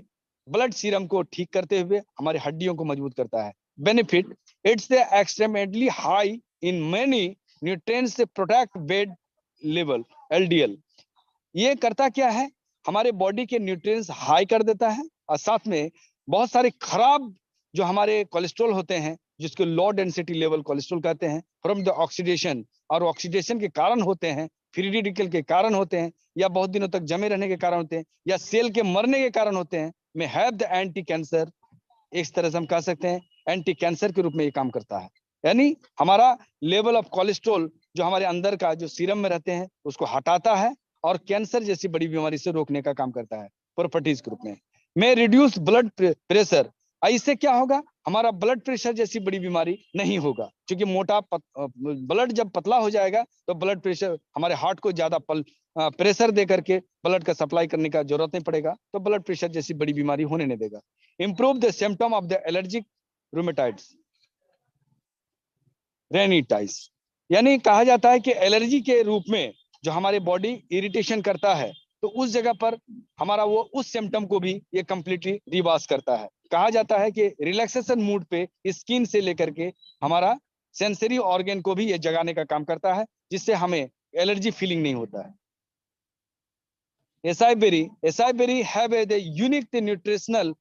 ब्लड सीरम को ठीक करते हुए हमारे हड्डियों को मजबूत करता है। Benefit, it's the extremely high in many nutrients protect bed level LDL. ये करता क्या है, हमारे बॉडी के न्यूट्रिएंट्स हाई कर देता है, और साथ में बहुत सारे खराब जो हमारे कोलेस्ट्रॉल होते हैं, जिसको लो डेंसिटी लेवल कोलेस्ट्रॉल कहते हैं, फ्रॉम द ऑक्सीडेशन, और ऑक्सीडेशन के कारण होते हैं, फ्री रेडिकल के कारण होते हैं, या बहुत दिनों तक जमे रहने के कारण होते हैं, या सेल के मरने के कारण होते हैं, में हैव द एंटी कैंसर, एक तरह से हम कह सकते हैं एंटी कैंसर के रूप में ये काम करता है। यानी हमारा लेवल ऑफ कोलेस्ट्रॉल जो हमारे अंदर का जो सीरम में रहते हैं उसको हटाता है, और कैंसर जैसी बड़ी बीमारी से रोकने का काम करता है प्रॉपर्टीज के रूप में रिड्यूस ब्लड प्रेशर। इससे क्या होगा, हमारा ब्लड प्रेशर जैसी बड़ी बीमारी नहीं होगा, क्योंकि ब्लड जब पतला हो जाएगा तो ब्लड प्रेशर, हमारे हार्ट को ज्यादा प्रेशर दे करके ब्लड का सप्लाई करने का जरूरत नहीं पड़ेगा, तो ब्लड प्रेशर जैसी बड़ी बीमारी होने नहीं देगा। Improve the symptom of the allergic rheumatoids rhinitis, यानी कहा जाता है कि एलर्जी के रूप में जो हमारे बॉडी इरिटेशन करता है, तो उस जगह पर हमारा वो उस सिम्टम को भी ये कंप्लीटली रिवर्स करता है। कहा जाता है कि रिलैक्सेशन मूड पे स्किन से लेकर के हमारा सेंसरी ऑर्गन को भी ये जगाने का काम करता है, जिससे हमें एलर्जी फीलिंग नहीं होता है। Acai berry have a the unique nutritional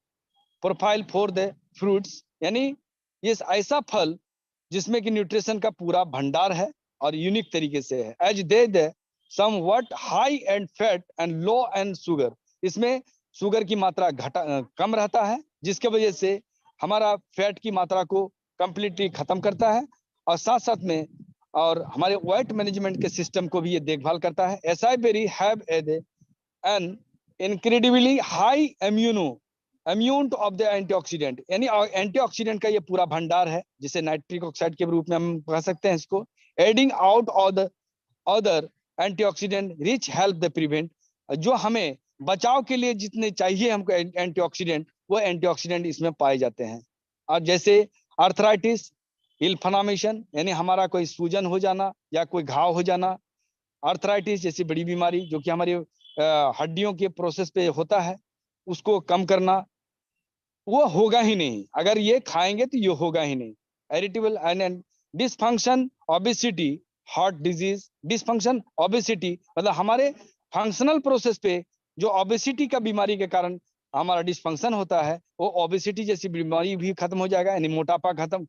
profile for the fruits, यानी ये ऐसा फल जिसमें कि न्यूट्रिशन का पूरा भंडार है और यूनिक तरीके से है। As they somewhat high and fat and low and sugar, इसमें शुगर की मात्रा कम रहता है, जिसके वजह से हमारा फैट की मात्रा को कंप्लीटली खत्म करता है, और साथ साथ में और हमारे वेट मैनेजमेंट के सिस्टम को भी ये देखभाल करता है। Acai berry have an incredibly high immune of the antioxidant, यानी एंटीऑक्सीडेंट का ये पूरा भंडार है, जिसे नाइट्रिक ऑक्साइड के रूप में हम कह सकते हैं इसको। Adding out of the other antioxidant rich help the prevent, जो हमें बचाव के लिए जितने चाहिए हमको एंटीऑक्सीडेंट, वो एंटीऑक्सीडेंट इसमें पाए जाते हैं। और जैसे आर्थराइटिस, इन्फ्लेमेशन, यानी हमारा कोई सूजन हो जाना या कोई घाव हो जाना, आर्थराइटिस जैसी बड़ी बीमारी जो कि हमारी हड्डियों के प्रोसेस पे होता है, उसको कम करना, वो होगा ही नहीं, अगर ये खाएंगे तो ये होगा ही नहीं। Irritable and dysfunction, obesity, heart disease. Dysfunction, obesity मतलब हमारे फंक्शनल प्रोसेस पे जो ओबेसिटी का बीमारी के कारण हमारा डिसफंक्शन होता है, वो ओबेसिटी जैसी बीमारी भी खत्म हो जाएगा, यानी मोटापा खत्म।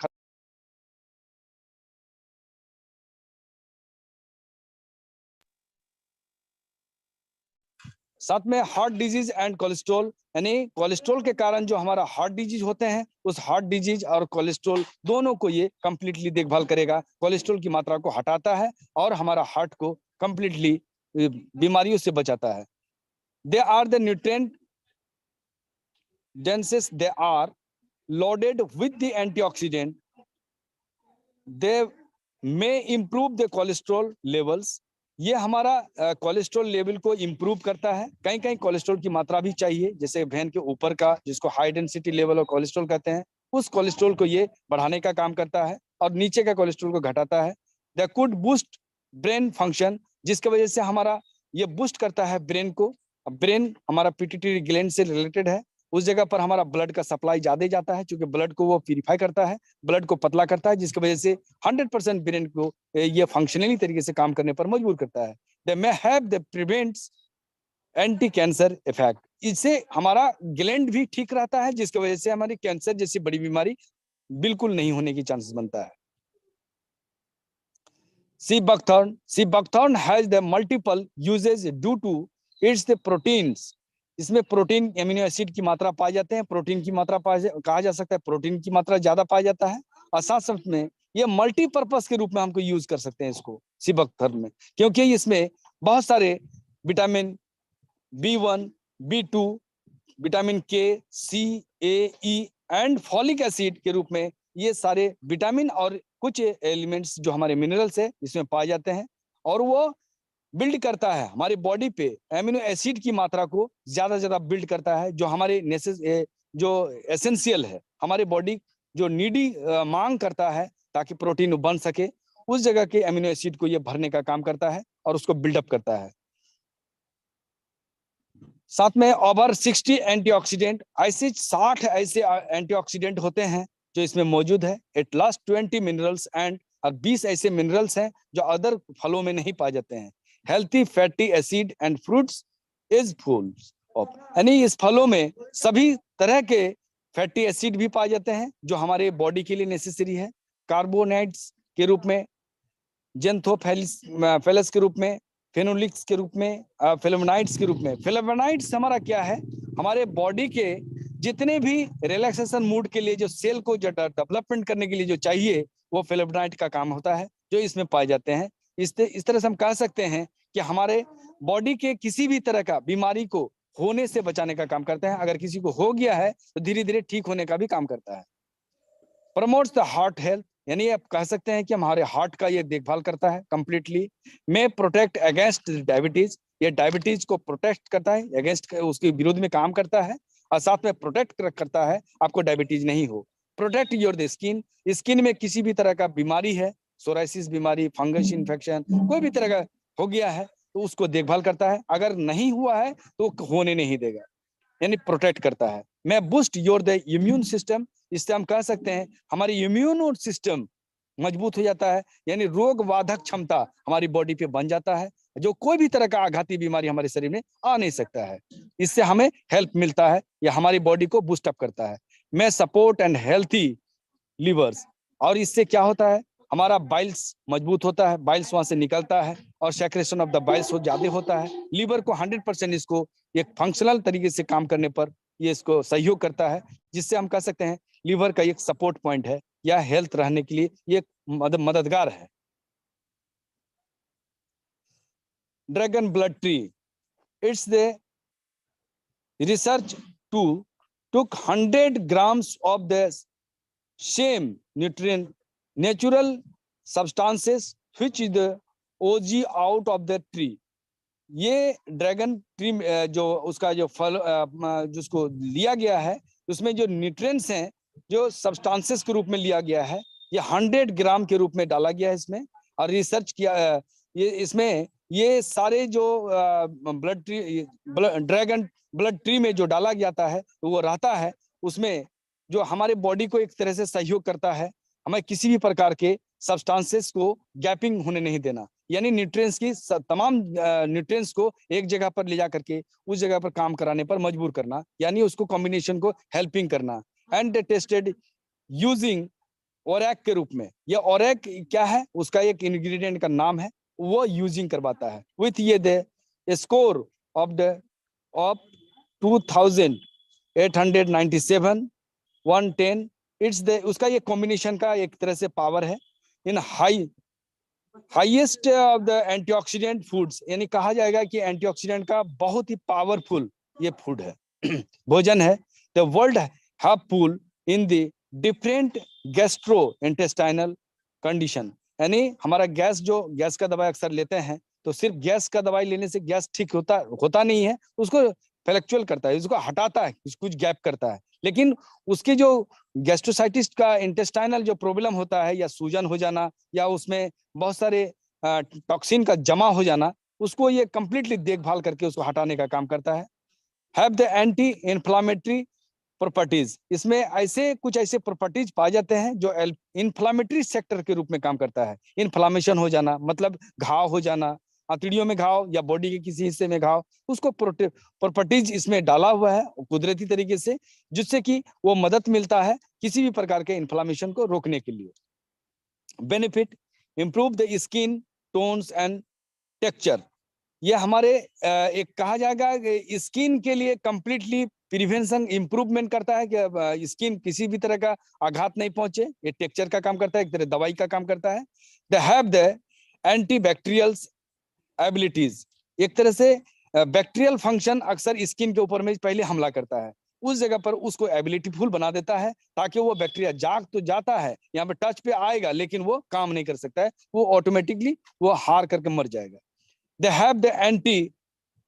साथ में हार्ट डिजीज एंड कोलेस्ट्रॉल, यानी कोलेस्ट्रॉल के कारण जो हमारा हार्ट डिजीज होते हैं, उस हार्ट डिजीज और कोलेस्ट्रॉल दोनों को ये कंप्लीटली देखभाल करेगा। कोलेस्ट्रॉल की मात्रा को हटाता है और हमारा हार्ट को कंप्लीटली बीमारियों से बचाता है। They are the nutrient dense, they are loaded with the antioxidant, they may improve the cholesterol levels। ये हमारा कोलेस्ट्रॉल लेवल को इम्प्रूव करता है। कहीं कहीं कोलेस्ट्रॉल की मात्रा भी चाहिए, जैसे वेन के ऊपर का जिसको high density level of cholesterol कहते हैं, उस कोलेस्ट्रॉल को ये बढ़ाने का काम करता है और नीचे का कोलेस्ट्रॉल को घटाता है। The could boost brain function, जिसकी वजह से हमारा ये बूस्ट करता है ब्रेन को। ब्रेन हमारा पिट्यूटरी ग्लैंड से रिलेटेड है, उस जगह पर हमारा ब्लड का सप्लाई ज्यादा जाता है, क्योंकि ब्लड को वो प्यूरिफाई करता है, ब्लड को पतला करता है, जिसकी वजह से 100% ब्रेन को ये फंक्शनली तरीके से काम करने पर मजबूर करता है। They may have the prevents anti cancer effect, इससे हमारा ग्लैंड भी ठीक रहता है, जिसकी वजह से हमारी कैंसर जैसी बड़ी बीमारी बिल्कुल नहीं होने की चांसेस बनता है। Sea buckthorn has the multiple uses due to its the proteins. इसमें प्रोटीन एमिनो एसिड की मात्रा पाए जाते हैं, प्रोटीन की मात्रा कहा जा सकता है, प्रोटीन की मात्रा ज्यादा पाया जाता है। और साथ साथ में ये मल्टीपर्पज के रूप में हमको यूज कर सकते हैं इसको सीबकथर्न में, क्योंकि इसमें बहुत सारे विटामिन B1, B2, विटामिन के, सी, ए, ई एंड फॉलिक एसिड के रूप में ये सारे विटामिन और कुछ एलिमेंट्स जो हमारे मिनरल्स है इसमें पाए जाते हैं, और वो बिल्ड करता है हमारी बॉडी पे एमिनो एसिड की मात्रा को ज्यादा बिल्ड करता है, जो हमारे जो एसेंशियल है, हमारे बॉडी जो नीडी मांग करता है ताकि प्रोटीन बन सके, उस जगह के एमिनो एसिड को ये भरने का काम करता है और उसको बिल्डअप करता है। साथ में ओवर 60 एंटीऑक्सीडेंट, ऐसे 60 ऐसे एंटीऑक्सीडेंट होते हैं जो इसमें मौजूद है। इट लास्ट 20 मिनरल्स एंड, और 20 ऐसे मिनरल्स हैं जो अदर फलों में नहीं पाए जाते हैं। Healthy fatty acid and fruits is full of, यानी इस फलों में सभी तरह के फैटी एसिड भी पाए जाते हैं जो हमारे बॉडी के लिए नेसेसरी है। कार्बोहाइड्रेट्स के रूप में, जेंथोफेलस के रूप में, फेनोलिक्स के रूप में, फ्लेवोनाइड्स के रूप में। फ्लेवोनाइड्स हमारा क्या है, हमारे बॉडी के जितने भी रिलैक्सेशन मूड के लिए जो सेल को जो डेवलपमेंट करने के लिए जो चाहिए, वो फ्लेवोनाइड का काम होता है जो इसमें पाए जाते हैं। इस तरह से हम कह सकते हैं कि हमारे बॉडी के किसी भी तरह का बीमारी को होने से बचाने का काम करते हैं। अगर किसी को हो गया है तो धीरे धीरे ठीक होने का भी काम करता है। प्रमोट्स द हार्ट हेल्थ, यानी आप कह सकते हैं कि हमारे हार्ट का ये देखभाल करता है कंप्लीटली। में प्रोटेक्ट अगेंस्ट डायबिटीज, ये डायबिटीज को प्रोटेक्ट करता है, अगेंस्ट उसके विरोध में काम करता है, और साथ में प्रोटेक्ट करता है आपको डायबिटीज नहीं हो। Protect your the skin, skin में किसी भी तरह का बीमारी है, सोराइसिस बीमारी, फंगस इन्फेक्शन, कोई भी तरह का हो गया है तो उसको देखभाल करता है, अगर नहीं हुआ है तो होने नहीं देगा, यानी प्रोटेक्ट करता है। मैं boost your the immune system, इससे हम कह सकते हैं हमारी इम्यून सिस्टम मजबूत हो जाता है, यानी रोग वाधक क्षमता हमारी बॉडी पे बन जाता है, जो कोई भी तरह का आघाती बीमारी हमारे शरीर में आ नहीं सकता है। इससे हमें हेल्प मिलता है, या हमारी बॉडी को बूस्ट अप करता है। मैं सपोर्ट एंड हेल्थी लिवर्स, और इससे क्या होता है, हमारा बाइल्स मजबूत होता है, बाइल्स वहां से निकलता है और सेक्रेशन ऑफ द बाइल्स ज्यादा होता है। लीवर को 100% इसको एक फंक्शनल तरीके से काम करने पर ये इसको सहयोग करता है, जिससे हम कह सकते हैं लीवर का एक सपोर्ट पॉइंट है, या हेल्थ रहने के लिए ये मददगार है। Dragon blood tree, its the research to took 100 grams of the same nutrient natural substances which is the OG out of the tree। ये ड्रैगन ट्री जो उसका जो फल जिसको लिया गया है, उसमें जो न्यूट्रिएंट्स हैं जो सब्सटेंसेस के रूप में लिया गया है, ये 100 ग्राम के रूप में डाला गया है इसमें, और रिसर्च किया ये इसमें ये सारे जो blood tree dragon blood tree में जो डाला जाता है तो वो रहता है उसमें, जो हमारे बॉडी को एक तरह से सहयोग करता है, हमें किसी भी प्रकार के सब्सटेंसेस को गैपिंग होने नहीं देना, यानी न्यूट्रिएंट्स की तमाम न्यूट्रिएंट्स को एक जगह पर ले जा करके उस जगह पर काम कराने पर मजबूर करना, यानी उसको कॉम्बिनेशन को हेल्पिंग करना। एंड टेस्टेड यूजिंग ओरैक के रूप में, ये ओरैक क्या है, उसका एक इंग्रेडिएंट का नाम है, वो यूजिंग करवाता है। विथ ये the score of 2897 110, it's the, उसका ये कॉम्बिनेशन का एक तरह से पावर है। इन highest of the antioxidant foods, यानी कहा जाएगा कि एंटीऑक्सीडेंट का बहुत ही पावरफुल ये फूड है, भोजन है। The world have pool in the different gastro intestinal condition, यानी हमारा गैस का दवाई अक्सर लेते हैं तो सिर्फ गैस का दवाई लेने से गैस ठीक होता नहीं है, उसको फ्लैक्चुअल करता है, उसको हटाता है, कुछ गैप करता है। लेकिन उसकी जो गैस्ट्रोसाइटिस का इंटेस्टाइनल जो प्रॉब्लम होता है, या सूजन हो जाना, या उसमें बहुत सारे टॉक्सिन का जमा हो जाना, उसको ये कंप्लीटली देखभाल करके उसको हटाने का काम करता है। Have the anti inflammatory properties, इसमें कुछ ऐसे प्रॉपर्टीज पाए जाते हैं जो इन्फ्लामेटरी सेक्टर के रूप में काम करता है। इन्फ्लामेशन हो जाना मतलब घाव हो जाना, हथेलियों में घाव या बॉडी के किसी हिस्से में घाव, उसको प्रॉपर्टीज इसमें डाला हुआ है कुदरती तरीके से, जिससे कि वो मदद मिलता है किसी भी प्रकार के इन्फ्लामेशन को रोकने के लिए। Benefit, improve the skin tones and texture, ये हमारे एक कहा जाएगा स्किन के लिए कंप्लीटली प्रिवेंशन इंप्रूवमेंट करता है कि स्किन किसी भी तरह का आघात नहीं पहुंचे, ये टेक्सचर का काम करता है, एक तरह दवाई का काम करता है। The have the antibacterial abilities, एक तरह से बैक्टीरियल फंक्शन अक्सर स्किन के ऊपर में पहले हमला करता है, उस जगह पर उसको एबिलिटीफुल बना देता है, ताकि वो बैक्टीरिया जाग तो जाता है, यहाँ पे टच पे आएगा लेकिन वो काम नहीं कर सकता है, वो ऑटोमेटिकली वो हार करके मर जाएगा। They have the anti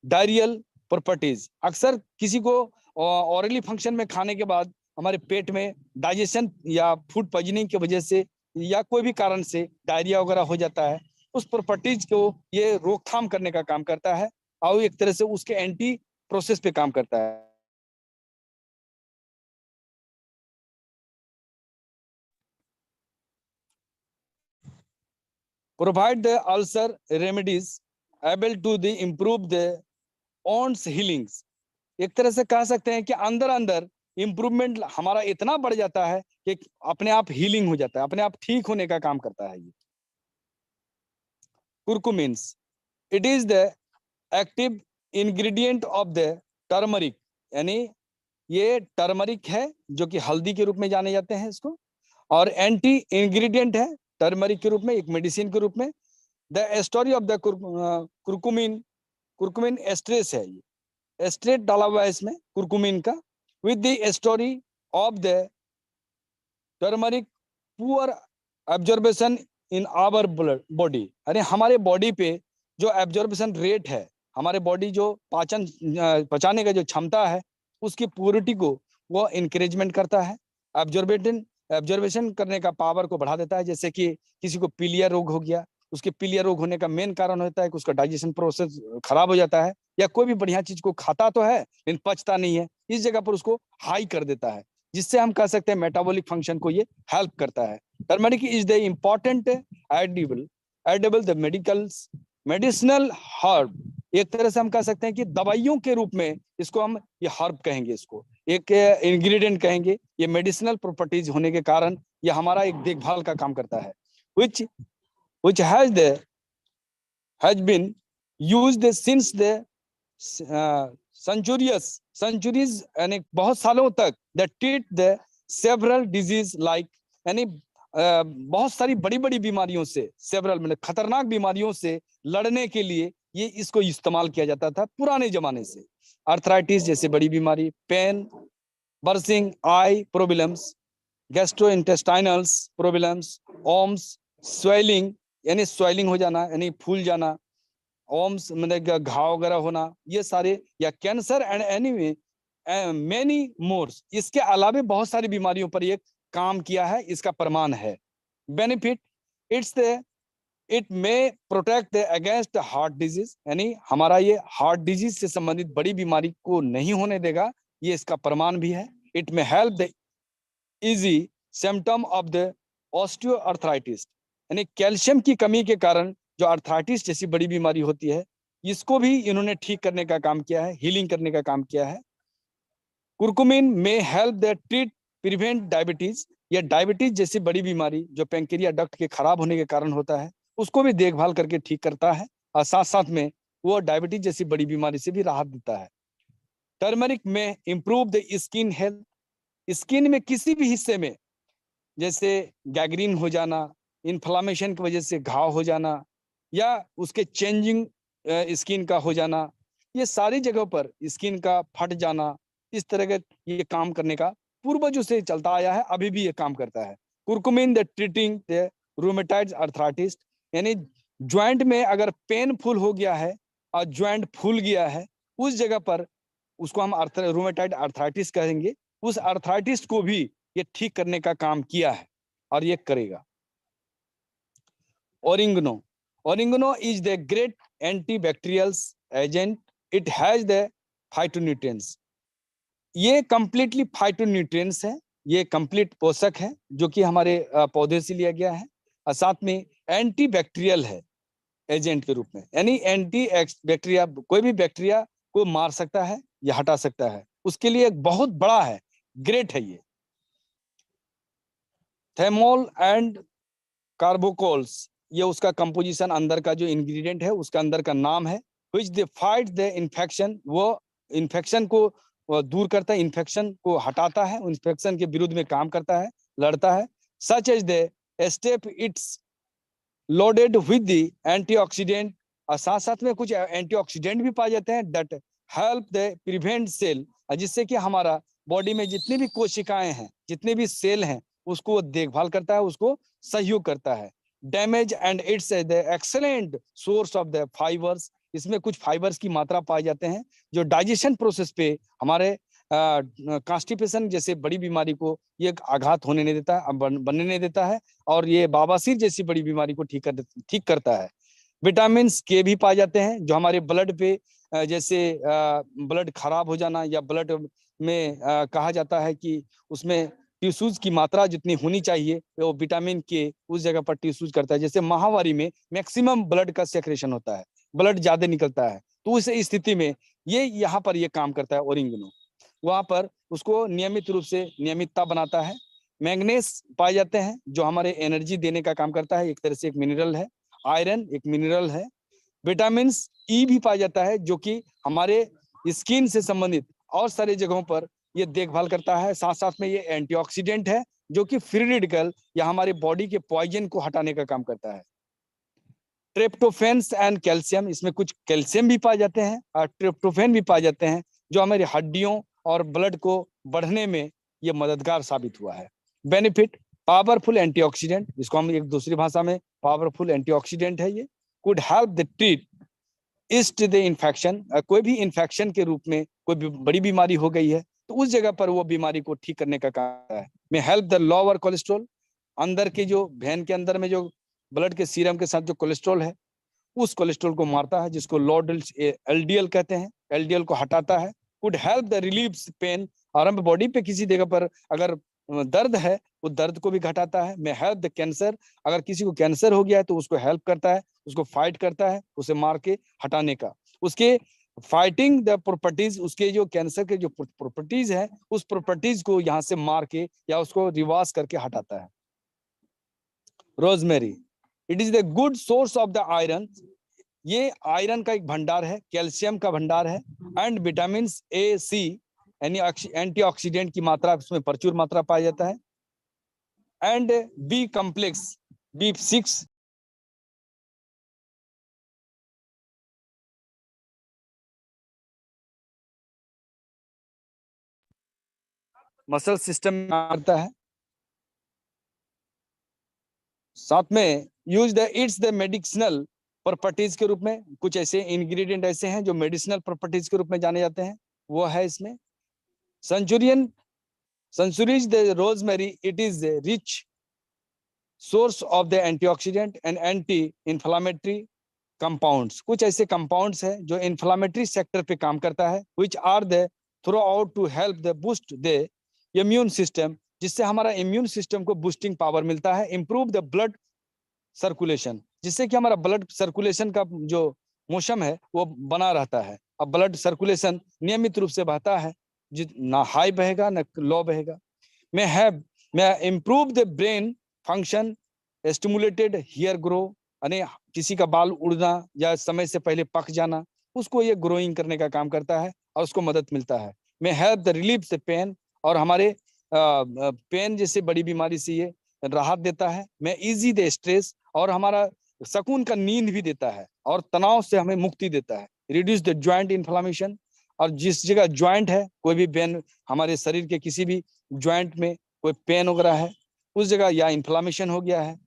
diarrhoeal properties, अक्सर किसी को ऑरली फंक्शन में खाने के बाद हमारे पेट में डाइजेशन या फूड पॉइजनिंग की वजह से या कोई भी कारण से डायरिया वगैरह हो जाता है, उस प्रॉपर्टीज को ये रोकथाम करने का काम करता है और एक तरह से उसके एंटी प्रोसेस पे काम करता है। Provide the ulcer remedies able to the improve the owns healings, एक तरह से कह सकते हैं कि अंदर अंदर इंप्रूवमेंट हमारा इतना बढ़ जाता है कि अपने आप हीलिंग हो जाता है, अपने आप ठीक होने का काम करता है ये। Curcumins, it is the active ingredient of the turmeric, यानी ये टर्मरिक है जो कि हल्दी के रूप में जाने जाते हैं इसको, और एंटी इंग्रेडिएंट है टर्मरिक के रूप में, एक मेडिसिन के रूप में। The story of the curcumin extracts है, ये एस्ट्रेट डाला हुआ है इसमें कुरकुमिन का, with the story of the turmeric poor absorption in our body, अरे हमारे बॉडी पे जो एब्जॉर्बेशन रेट है, हमारे बॉडी जो पचाने का जो क्षमता है, उसकी प्योरिटी को वो इंकरेजमेंट करता है, एब्जॉर्बेशन करने का पावर को बढ़ा देता है। जैसे कि किसी को पीलिया रोग हो गया, उसके पीलिया रोग होने का मेन कारण होता है कि उसका डाइजेशन प्रोसेस खराब हो जाता है, या कोई भी बढ़िया चीज को खाता तो है लेकिन पचता नहीं है, इस जगह पर उसको हाई कर देता है, जिससे हम कह सकते हैं मेटाबॉलिक फंक्शन को ये हेल्प करता है। Turmeric is the important edible the medicinal herb, एक तरह से हम कह सकते हैं कि दवाइयों के रूप में इसको हम ये हर्ब कहेंगे, इसको एक इंग्रेडिएंट कहेंगे, ये मेडिसिनल प्रॉपर्टीज होने के कारण ये हमारा एक देखभाल का काम करता है। which has been used since the centuries, यानी बहुत सालों तक, that treat the several disease like, यानी बहुत सारी बड़ी बड़ी बीमारियों से, सेवरल मतलब खतरनाक बीमारियों से लड़ने के लिए ये इसको इस्तेमाल किया जाता था पुराने जमाने से। आर्थराइटिस जैसे बड़ी बीमारी, पेन, बर्सिंग आई प्रॉब्लम्स, गैस्ट्रोइंटेस्टाइनल्स प्रॉब्लम्स, ओम्स, स्वेलिंग यानी स्वेलिंग हो जाना यानी फूल जाना, ओम्स मतलब घाव वगैरह होना, ये सारे, या cancer and any many mores, इसके अलावा बहुत सारी बीमारियों पर ये काम किया है, इसका प्रमाण है। Benefit, it may protect against heart disease, यानी हमारा ये हार्ट डिजीज से संबंधित बड़ी बीमारी को नहीं होने देगा, ये इसका प्रमाण भी है। It may help the easy symptom of the osteoarthritis, यानी कैल्शियम की कमी के कारण जो आर्थराइटिस जैसी बड़ी बीमारी होती है, इसको भी इन्होंने ठीक करने का काम किया है, हीलिंग करने का काम किया है। कुरकुमिन में help the treat prevent diabetes, या डायबिटीज जैसी बड़ी बीमारी जो पैंक्रिया डक्ट के खराब होने के कारण होता है, उसको भी देखभाल करके ठीक करता है, और साथ साथ में वो डायबिटीज जैसी बड़ी बीमारी से भी राहत देता है। टर्मरिक में improve the skin health, skin में किसी भी हिस्से में जैसे गैंग्रीन हो जाना, इन्फ्लामेशन की वजह से घाव हो जाना, या उसके चेंजिंग स्किन का हो जाना, ये सारी जगहों पर स्किन का फट जाना, इस तरह के ये काम करने का पूर्वजों से चलता आया है, अभी भी ये काम करता है। Curcumin the treating the rheumatoids arthritis, यानी ज्वाइंट में अगर पेनफुल हो गया है और ज्वाइंट फूल गया है, उस जगह पर उसको हम रूमेटाइड आर्थराइटिस कहेंगे, उस आर्थराइटिस को भी ये ठीक करने का काम किया है और ये करेगा। Oregano, oregano is the great antibacterial agent, it has the phytonutrients, ये कंप्लीटली फाइटोन्यूट्रिएंट्स है, ये कंप्लीट पोषक है जो कि हमारे पौधे से लिया गया है, और साथ में एंटीबैक्टीरियल है एजेंट के रूप में, यानी एंटी बैक्टीरिया, कोई भी बैक्टीरिया को मार सकता है या हटा सकता है, उसके लिए एक बहुत बड़ा है, ग्रेट है ये। थेमोल एंड कार्बोकोल्स, ये उसका कंपोजिशन अंदर का जो इंग्रेडिएंट है उसका अंदर का नाम है, which they fight the infection, वो इन्फेक्शन को दूर करता है, इन्फेक्शन को हटाता है, इन्फेक्शन के विरुद्ध में काम करता है, लड़ता है। Such as the step its loaded with the antioxidant, और साथ साथ में कुछ एंटीऑक्सीडेंट भी पाए जाते हैं, that help the prevent cell, जिससे कि हमारा बॉडी में जितनी भी कोशिकाएं हैं, जितने भी सेल हैं, उसको देखभाल करता है, उसको सहयोग करता है। Damage and it's the excellent source of the fibres, इसमें कुछ फाइबर्स की मात्रा पाए जाते हैं जो डाइजेशन प्रोसेस पे हमारे कॉन्स्टिपेशन जैसे बड़ी बीमारी को ये आघात होने नहीं देता है, बनने नहीं देता है, और ये बवासीर जैसी बड़ी बीमारी को ठीक करता है। विटामिन के भी पाए जाते हैं जो हमारे ब्लड पे जैसे ब्लड खराब हो जाना, या ब्लड में कहा जाता है कि उसमें टिश्यूज की मात्रा जितनी होनी चाहिए वो विटामिन के उस जगह पर टिश्यूज करता है। जैसे माहवारी में मैक्सिमम ब्लड का सेक्रेशन होता है, ब्लड ज्यादा निकलता है, तो उस स्थिति में ये यहाँ पर ये काम करता है ओरिंगनो, वहां पर उसको नियमित रूप से नियमितता बनाता है। मैग्नीज पाए जाते हैं जो हमारे एनर्जी देने का काम करता है, एक तरह से एक मिनरल है। आयरन एक मिनरल है। विटामिन ई भी पाया जाता है जो कि हमारे स्किन से संबंधित और सारी जगहों पर ये देखभाल करता है। साथ साथ में ये एंटीऑक्सीडेंट है जो कि फ्री रेडिकल या हमारे बॉडी के पॉइजन को हटाने का काम करता है। ट्रिप्टोफेन्स एंड कैल्शियम, इसमें कुछ कैल्शियम भी पाए जाते हैं और ट्रिप्टोफेन भी पाए जाते हैं जो हमारी हड्डियों और ब्लड को बढ़ने में ये मददगार साबित हुआ है। बेनिफिट, पावरफुल एंटीऑक्सीडेंट, जिसको हम एक दूसरी भाषा में पावरफुल एंटीऑक्सीडेंट है, ये could help the treat east the infection, कोई भी इन्फेक्शन के रूप में कोई भी बड़ी बीमारी हो गई है तो उस जगह पर वो बीमारी को ठीक करने का काम है। में हेल्प द लोअर कोलेस्ट्रॉल, अंदर के जो वेन के अंदर में जो ब्लड के सीरम के साथ जो कोलेस्ट्रॉल है उस कोलेस्ट्रॉल को मारता है, जिसको लो एलडीएल कहते हैं, एलडीएल को हटाता है। Could help the relieve pain, और हम बॉडी पे किसी जगह पर अगर दर्द है वो दर्द को भी घटाता है। में हेल्प द कैंसर, अगर किसी को कैंसर हो गया है तो उसको हेल्प करता है, उसको फाइट करता है, उसे मार के हटाने का, उसके फाइटिंग द प्रॉपर्टीज, उसके जो कैंसर के जो प्रॉपर्टीज है उस प्रॉपर्टीज को यहाँ से मार के या उसको रिवर्स करके हटाता है। Rosemary, it is the good source of the iron, ये आयरन का एक भंडार है, कैल्शियम का भंडार है, एंड विटामिन ए सी यानी एंटीऑक्सीडेंट की मात्रा उसमें प्रचुर मात्रा पाया जाता है। And B complex, B6 muscle system में आता है। साथ में use the its the medicinal properties के रूप में, कुछ ऐसे इंग्रेडिएंट ऐसे हैं जो मेडिसिनल प्रॉपर्टीज के रूप में जाने जाते हैं, वो है इसमें Centurions the rosemary, it is a rich source of the antioxidant and anti-inflammatory compounds, कुछ ऐसे compounds है जो inflammatory sector पे काम करता है, which are the throughout to help the boost the immune system, जिससे हमारा immune system को boosting power मिलता है, improve the blood सर्कुलेशन, जिससे कि हमारा ब्लड सर्कुलेशन का जो मोशन है वो बना रहता है। अब ब्लड सर्कुलेशन नियमित रूप से बहता है, ना हाई बहेगा ना लो बहेगा। May improve the brain function, stimulated hair grow, यानी किसी का बाल उड़ना या समय से पहले पक जाना, उसको ये ग्रोइंग करने का काम करता है और उसको मदद मिलता है। May help the relief the pain, और हमारे पेन जैसे बड़ी बीमारी से ये राहत देता है। मैं इजी द स्ट्रेस, और हमारा सुकून का नींद भी देता है और तनाव से हमें मुक्ति देता है। रिड्यूस द ज्वाइंट इन्फ्लामेशन, और जिस जगह ज्वाइंट है, कोई भी पेन हमारे शरीर के किसी भी ज्वाइंट में कोई पेन वगैरह है, उस जगह या इन्फ्लामेशन हो गया है,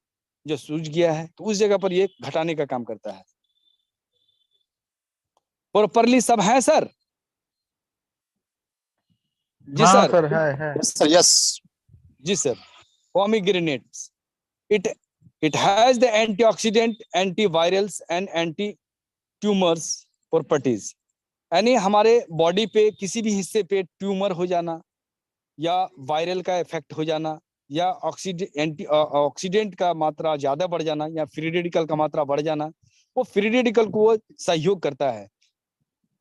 जो सूज गया है, तो उस जगह पर ये घटाने का काम करता है। प्रॉपरली सब है सर? जी हाँ सर। सर, है। Yes sir, yes. जी sir. Pomegranates, it it has the antioxidant, antivirals and anti tumours properties, यानी हमारे बॉडी पे किसी भी हिस्से पे ट्यूमर हो जाना या वायरल का इफेक्ट हो जाना या ऑक्सीडेंट का मात्रा ज्यादा बढ़ जाना या फ्री रेडिकल का मात्रा बढ़ जाना, वो फ्री रेडिकल को वो सहयोग करता है।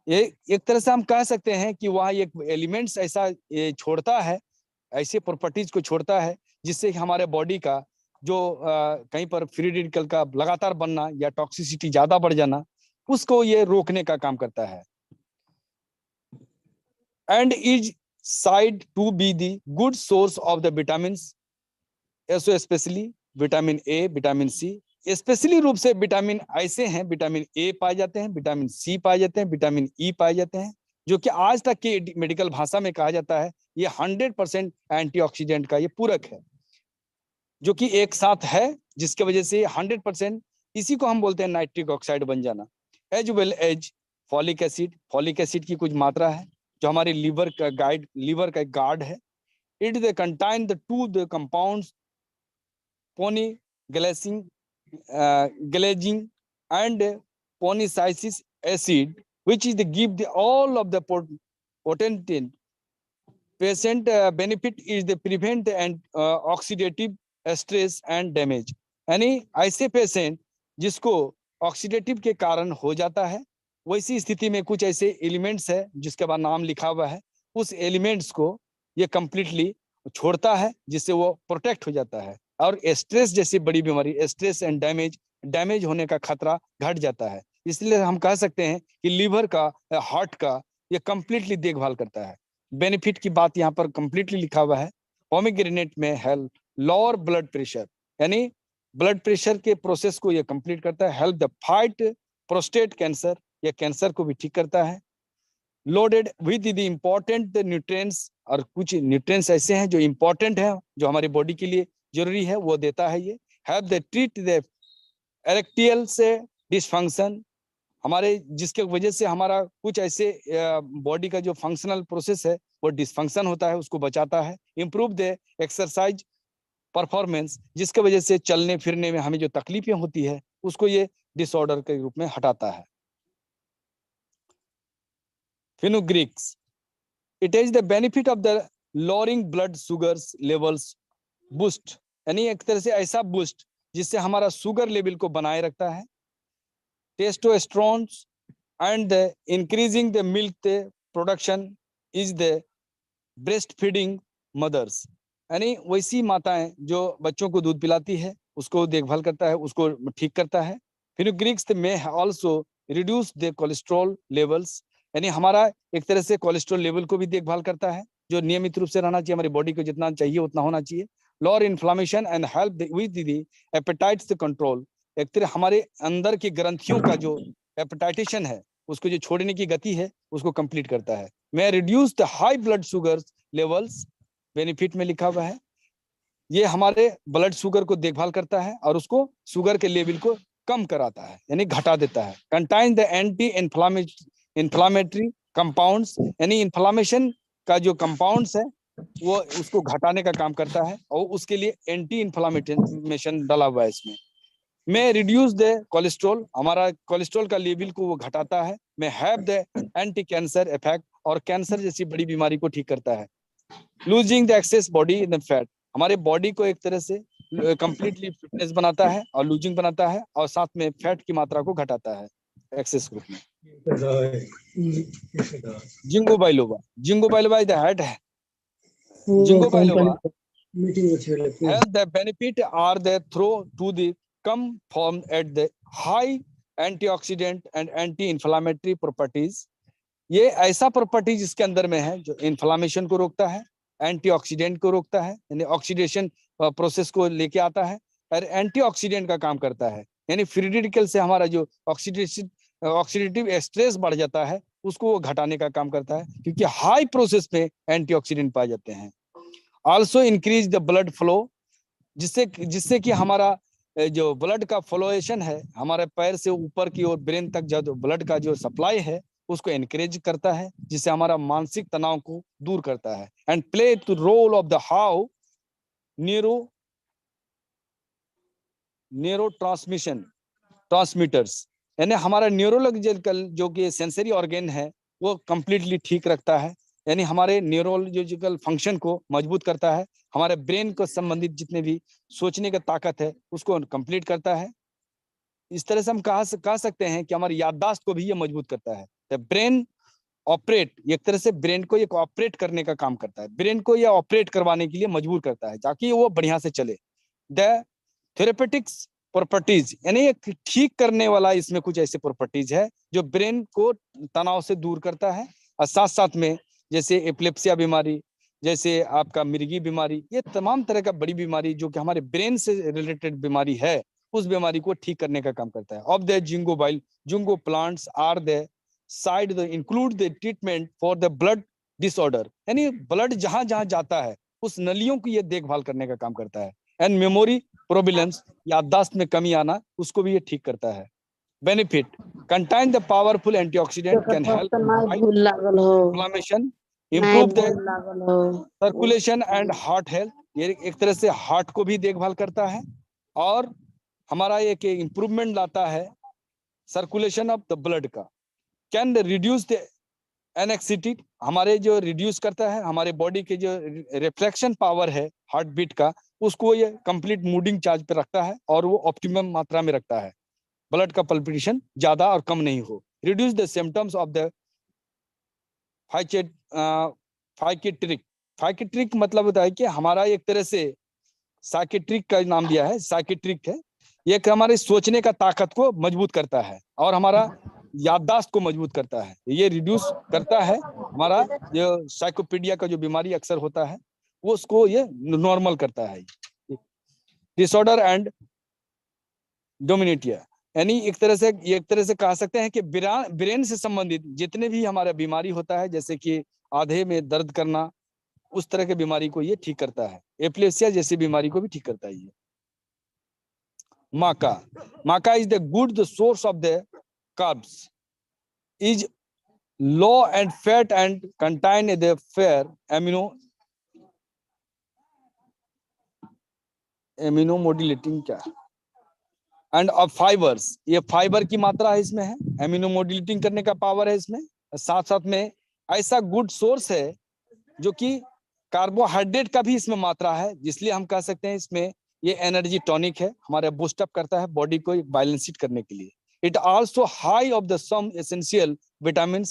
ये एक तरह से हम कह सकते हैं कि वह एक एलिमेंट्स ऐसा छोड़ता है, ऐसे प्रॉपर्टीज को छोड़ता है, जिससे हमारे बॉडी का जो कहीं पर फ्री रेडिकल का लगातार बनना या टॉक्सिसिटी ज्यादा बढ़ जाना, उसको ये रोकने का काम करता है। And is said to be the good source of the vitamins, ऐसे specially vitamin A, vitamin C. Specially रूप से विटामिन ऐसे हैं, विटामिन ए पाए जाते हैं, विटामिन सी पाए जाते हैं, विटामिन ई पाए जाते हैं, जो कि आज तक की मेडिकल भाषा में कहा जाता है ये 100% एंटीऑक्सीडेंट का ये पूरक है, जो कि एक साथ है, जिसके वजह से 100%, इसी को हम बोलते हैं नाइट्रिक ऑक्साइड बन जाना। As well as folic acid, folic acid की कुछ मात्रा है जो हमारे लीवर का एक गार्ड है। It they contain the two the compounds पोनीग्लाइसिन, glazing and polycyclic acid, which is the give the all of the potent patient benefit is the prevent and oxidative stress and damage, यानी ऐसे patient जिसको oxidative के कारण हो जाता है, वैसी स्थिति में कुछ ऐसे एलिमेंट्स है जिसके बाद नाम लिखा हुआ है, उस एलिमेंट्स को ये कंप्लीटली छोड़ता है, जिससे वो प्रोटेक्ट हो जाता है। और स्ट्रेस जैसी बड़ी बीमारी, स्ट्रेस एंड डैमेज होने का खतरा घट जाता है। इसलिए हम कह सकते हैं कि लीवर का, हार्ट का ये कंप्लीटली देखभाल करता है। बेनिफिट की बात यहाँ पर कंप्लीटली लिखा हुआ है। पोमीग्रेनेट में हेल्प लोअर ब्लड प्रेशर, यानी ब्लड प्रेशर के प्रोसेस को ये कंप्लीट करता है। Help the fight prostate cancer, ये कैंसर को भी ठीक करता है। Loaded with the important nutrients, और कुछ न्यूट्रिएंट्स ऐसे हैं जो इम्पोर्टेंट हैं, जो हमारी बॉडी के लिए जरूरी है, वो देता है ये। हेल्प द ट्रीट द इरेक्टियल से डिसफंक्शन, हमारे जिसके वजह से हमारा कुछ ऐसे बॉडी का जो फंक्शनल प्रोसेस है वो डिसफंक्शन होता है, उसको बचाता है। इम्प्रूव द एक्सरसाइज परफॉर्मेंस, जिसके वजह से चलने फिरने में हमें जो तकलीफें होती है उसको ये डिसऑर्डर के रूप में हटाता है। Fenugreeks, it is the benefit of the lowering blood sugars levels boost, यानी एक तरह से ऐसा बूस्ट जिससे हमारा शुगर लेवल को बनाए रखता है। Testosterone and the increasing the milk production is the breastfeeding mothers, यानी वैसी माताएं जो बच्चों को दूध पिलाती है उसको देखभाल करता है, उसको ठीक करता है। फेनुग्रीक्स में also reduce the cholesterol levels, यानी हमारा एक तरह से कोलेस्ट्रॉल लेवल को भी देखभाल करता है, जो नियमित रूप से रहना चाहिए, हमारी बॉडी को जितना चाहिए उतना होना चाहिए। Lower inflammation and help with the appetites control, एक तरह हमारे अंदर की ग्रंथियों का जो एपेटाइटेशन है उसको जो छोड़ने की गति है उसको कंप्लीट करता है। मैं reduce the high blood sugar levels, benefit में लिखा हुआ है, ये हमारे ब्लड शुगर को देखभाल करता है और उसको शुगर के लेवल को कम कराता है, यानी घटा देता है। Contain the anti inflammatory compounds, यानी इन्फ्लामेशन का जो कंपाउंड्स है वो उसको घटाने का काम करता है, और उसके लिए एंटी इन्फ्लामेशन डाला हुआ है इसमें। में रिड्यूस द कोलेस्ट्रॉल, हमारा कोलेस्ट्रॉल का लेवल को वो घटाता है। में have the anti cancer effect, और कैंसर जैसी बड़ी बीमारी को ठीक करता है। Losing the access body in the fat, हमारे बॉडी को एक तरह से कंप्लीटली फिटनेस बनाता है और लूजिंग बनाता है, और साथ में फैट की मात्रा को घटाता है एक्सेस ग्रुप में। Ginkgo biloba, ginkgo biloba is the head है। Ginkgo biloba and the benefit are the through to the come from at the high antioxidant and anti-inflammatory properties। ये ऐसा प्रॉपर्टीज इसके अंदर में है जो इन्फ्लामेशन को रोकता है, एंटीऑक्सीडेंट को रोकता है, यानी ऑक्सीडेशन प्रोसेस को लेके आता है, और एंटीऑक्सीडेंट का काम करता है, यानी फ्री रेडिकल से हमारा जो ऑक्सीडेटिव स्ट्रेस बढ़ जाता है उसको वो घटाने का काम करता है, क्योंकि हाई प्रोसेस में एंटीऑक्सीडेंट पाए जाते हैं। Also increase the blood flow, जिससे जिससे कि हमारा जो ब्लड का फ्लोएशन है, हमारे पैर से ऊपर की ओर ब्रेन तक जो ब्लड का जो सप्लाई है उसको एनकरेज करता है, जिससे हमारा मानसिक तनाव को दूर करता है। And play the role of the how neurotransmitters, यानी हमारा न्यूरोलॉजिकल जो कि सेंसरी ऑर्गन है वो कंप्लीटली ठीक रखता है, यानी हमारे न्यूरोलॉजिकल फंक्शन को मजबूत करता है, हमारे ब्रेन को संबंधित जितने भी सोचने का ताकत है उसको कंप्लीट करता है। इस तरह से हम कह सकते हैं कि हमारी याददाश्त को भी ये मजबूत करता है। द ब्रेन ऑपरेट, एक तरह से ब्रेन को एक ऑपरेट करने का काम करता है, ब्रेन को ये ऑपरेट करवाने के लिए मजबूर करता है ताकि वो बढ़िया से चले। द थेरेपेटिक्स प्रॉपर्टीज, यानी एक ठीक करने वाला इसमें कुछ ऐसे प्रॉपर्टीज है जो ब्रेन को तनाव से दूर करता है, और साथ साथ में जैसे एपिलेप्सिया बीमारी, जैसे आपका मिर्गी बीमारी, ये तमाम तरह का बड़ी बीमारी जो कि हमारे ब्रेन से रिलेटेड बीमारी है उस बीमारी को ठीक करने का काम करता है। Of the ginkgo plants are the side the include the treatment for the blood disorder, यानी ब्लड जहां जहां जाता है उस नलियों की ये देखभाल करने का काम करता है। एंड मेमोरी प्रोबिलेंस, याददाश्त में कमी आना, उसको भी ये ठीक करता है। Benefit contain the powerful antioxidant can help inflammation, improve the circulation and heart health, ये एक तरह से हार्ट को भी देखभाल करता है और हमारा एक इम्प्रूवमेंट लाता है सर्कुलेशन ऑफ द ब्लड का। कैन रिड्यूस द एनेक्सिटी, हमारे जो रिड्यूस करता है हमारे बॉडी के जो रिफ्लेक्शन पावर है हार्ट बीट का, उसको ये कंप्लीट मूडिंग चार्ज पे रखता है और वो ऑप्टिमम मात्रा में रखता है, ब्लड का पल्पिटेशन ज्यादा और कम नहीं हो। Reduce the symptoms of the psychiatric मतलब होता है कि हमारा एक तरह से साइकेट्रिक का नाम दिया है, साइकेट्रिक है, ये हमारे सोचने का ताकत को मजबूत करता है और हमारा याददाश्त को मजबूत करता है। ये रिड्यूस करता है हमारा जो साइकोपीडिया का जो बीमारी अक्सर होता है वो उसको ये नॉर्मल करता है। डिसऑर्डर एंड डोमिनेटिया, यानी एक तरह से कह सकते हैं कि ब्रेन से संबंधित जितने भी हमारा बीमारी होता है, जैसे कि आधे में दर्द करना, उस तरह के बीमारी को ये ठीक करता है। एपिलेप्सिया जैसी बीमारी को भी ठीक करता है ये। माका is the good source of the carbs, is low and fat and contain the fair amino modulating क्या एंड ऑफ फाइबर्स, ये फाइबर की मात्रा है इसमें है, एमिनो मोड्यूलेटिंग करने का पावर है इसमें, साथ साथ में ऐसा गुड सोर्स है जो कि कार्बोहाइड्रेट का भी इसमें मात्रा है, जिसलिए हम कह सकते हैं इसमें ये एनर्जी टॉनिक है, हमारे बूस्टअप करता है बॉडी को बैलेंसिट करने के लिए। It also high of the some essential vitamin,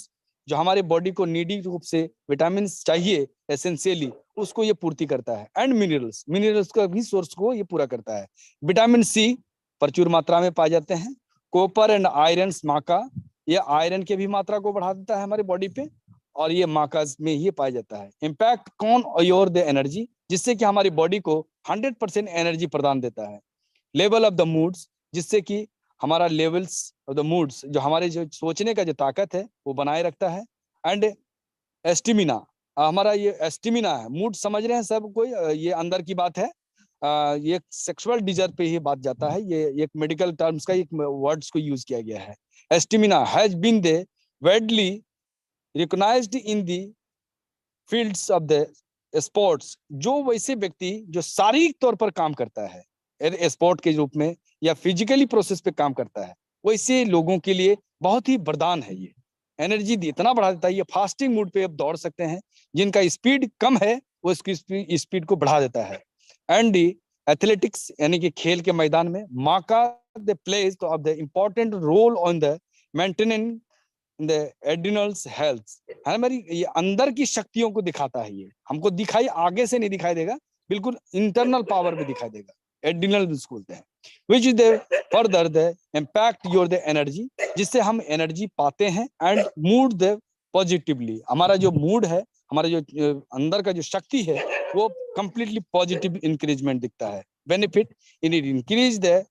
जो हमारे बॉडी को नीडी रूप से विटामिन चाहिए एसेंशियली उसको ये पूर्ति करता है। एंड मिनरल्स का भी सोर्स को ये पूरा करता है। विटामिन सी प्रचुर मात्रा में पाए जाते हैं। कॉपर एंड आयरन माका, ये आयरन के भी मात्रा को बढ़ा देता है हमारे बॉडी पे और ये माका में ही पाया जाता है। इम्पैक्ट कौन योर द एनर्जी, जिससे कि हमारी बॉडी को 100% एनर्जी प्रदान देता है। लेवल ऑफ द मूड्स, जिससे कि हमारा लेवल्स ऑफ द मूड्स, जो हमारे जो सोचने का जो ताकत है वो बनाए रखता है। एंड एस्टिमिना, हमारा ये एस्टिमिना है, मूड समझ रहे हैं सब कोई, ये अंदर की बात है, ये सेक्सुअल डिजायर पे ही बात जाता है, ये एक मेडिकल टर्म्स का एक वर्ड्स को यूज किया गया है। Stamina has been the widely recognised in the fields of the sports, जो वैसे व्यक्ति जो शारीरिक तौर पर काम करता है स्पोर्ट के रूप में या फिजिकली प्रोसेस पे काम करता है, वैसे लोगों के लिए बहुत ही वरदान है। ये एनर्जी इतना बढ़ा देता है, ये फास्टिंग मूड पे आप दौड़ सकते हैं, जिनका स्पीड कम है वो इसकी स्पीड को बढ़ा देता है। एंड दी एथलेटिक्स यानी कि खेल के मैदान में maca the plays of the important role on the maintenance the adrenals health. हमारी ये अंदर की शक्तियों को दिखाता है, ये हमको दिखाई आगे से नहीं दिखाई देगा, बिल्कुल इंटरनल पावर में दिखाई देगा, एड्रिनल बोलते हैं, विच is the further the impact your the energy, जिससे हम एनर्जी पाते हैं, एंड मूड द पॉजिटिवली, हमारा जो मूड है, हमारा जो अंदर का जो शक्ति है वो कंप्लीटली पॉजिटिव इंक्रीजमेंट दिखता है। Benefit in it increase the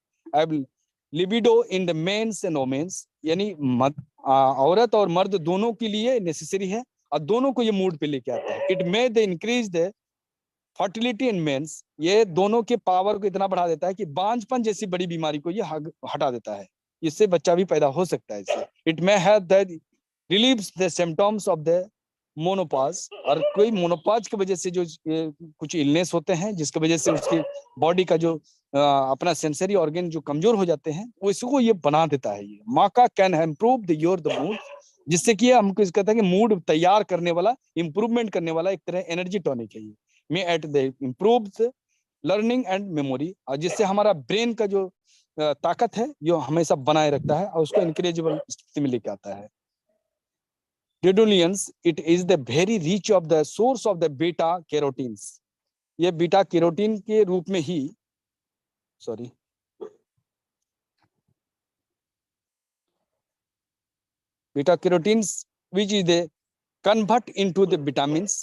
libido in the men's and women's, यानी औरत और मर्द दोनों के लिए नेसेसरी है और दोनों को ये मूड पे लेके आता है। It may the increase the fertility in men's, ये दोनों के पावर को इतना बढ़ा देता है कि बांझपन जैसी बड़ी बीमारी को ये हटा देता है, इससे बच्चा भी पैदा हो सकता है इससे। It may have the relieves the symptoms of the menopause, और कोई मोनोपाज की वजह से जो कुछ इलनेस होते हैं जिसकी वजह से उसकी बॉडी का जो अपना सेंसरी ऑर्गन जो कमजोर हो जाते हैं वो इसको ये बना देता है। ये माका can improve the your the mood, जिससे कि हमको कहते हैं कि मूड तैयार करने वाला, इंप्रूवमेंट करने वाला एक तरह एनर्जी टॉनिक है ये। May aid the improve learning and memory, और जिससे हमारा ब्रेन का जो ताकत है जो हमेशा बनाए रखता है और उसको इनक्रेजिबल स्थिति में लेके आता है। Redolence, it is the very rich of the source of the beta carotenes, ये बीटा कैरोटीन के रूप में ही beta carotenes which is the convert into the vitamins,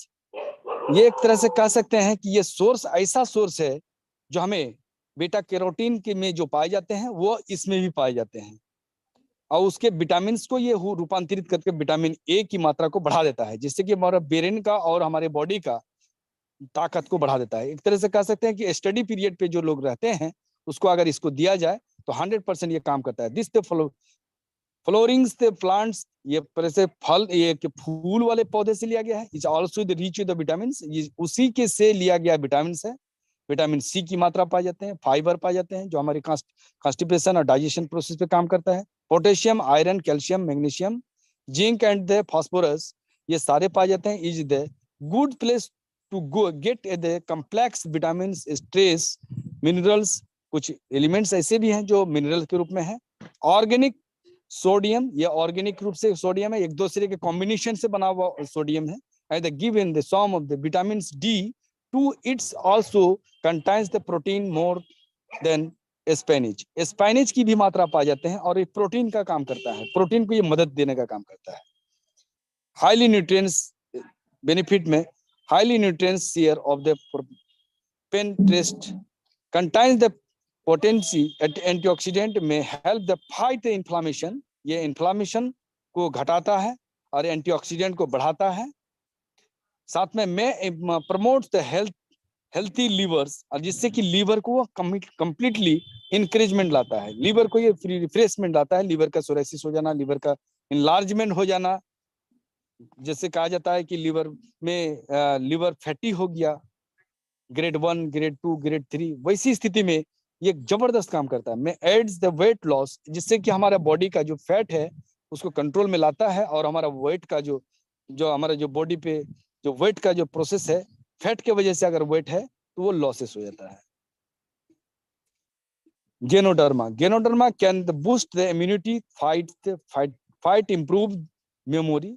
ये एक तरह से कह सकते हैं कि ये सोर्स ऐसा सोर्स है जो हमें बीटा कैरोटीन के में जो पाए जाते हैं वो इसमें भी पाए जाते हैं, और उसके विटामिन को ये रूपांतरित करके विटामिन ए की मात्रा को बढ़ा देता है, जिससे कि हमारा ब्रेन का और हमारे बॉडी का ताकत को बढ़ा देता है। एक तरह से कह सकते हैं कि स्टडी पीरियड पे जो लोग रहते हैं उसको अगर इसको दिया जाए तो 100% ये काम करता है। दिस फ्लोरिंग्स द प्लांट्स, ये तरह से फल, ये फूल वाले पौधे से लिया गया है। Is also the rich the vitamin, उसी के से लिया गया विटामिन है। विटामिन सी की मात्रा पाए जाते हैं, फाइबर पाए जाते हैं जो हमारे कॉन्स्टिपेशन और डाइजेशन प्रोसेस पे काम करता है, potassium, iron, calcium, magnesium, zinc and the phosphorus, ये सारे पाए जाते हैं। Is the good place to go get the complex vitamin, stress, minerals, कुछ एलिमेंट्स ऐसे भी हैं जो मिनरल के रूप में है। ऑर्गेनिक सोडियम, ये ऑर्गेनिक रूप से सोडियम है, एक दूसरे के कॉम्बिनेशन से बना हुआ सोडियम है। And the given the some of the vitamin D too it's also contains the protein more than spinach, spinach की भी मात्रा पाए जाते हैं और ये प्रोटीन का काम करता है, प्रोटीन को ये मदद देने का काम करता है। हाईली न्यूट्रिएंट्स बेनिफिट में highly nutrients share of the पेंट्रेस्ट कंटेन्स द पोटेंसी एंटीऑक्सीडेंट में हेल्प द फाइट इन्फ्लामेशन, ये इन्फ्लामेशन को घटाता है और एंटीऑक्सीडेंट को बढ़ाता है। साथ में प्रमोट्स द हेल्थी लीवर्स, और जिससे कि लीवर को कंप्लीटली इंक्रेजमेंट लाता है, लीवर को ये रिफ्रेशमेंट लाता है, लीवर का सोरेसिस हो जाना, लीवर का इनलार्जमेंट हो जाना, जैसे कहा जाता है कि लीवर में लीवर फैटी हो गया ग्रेड 1, ग्रेड 2, ग्रेड 3, वैसी स्थिति में ये जबरदस्त काम करता है। में एड्स द वेट लॉस, जिससे कि हमारा बॉडी का जो फैट है उसको कंट्रोल में लाता है और हमारा वेट का जो हमारा जो बॉडी पे जो वेट का जो प्रोसेस है, फैट के वजह से अगर वेट है तो वो लॉसेस हो जाता है। Ganoderma can boost the immunity, fight improve memory,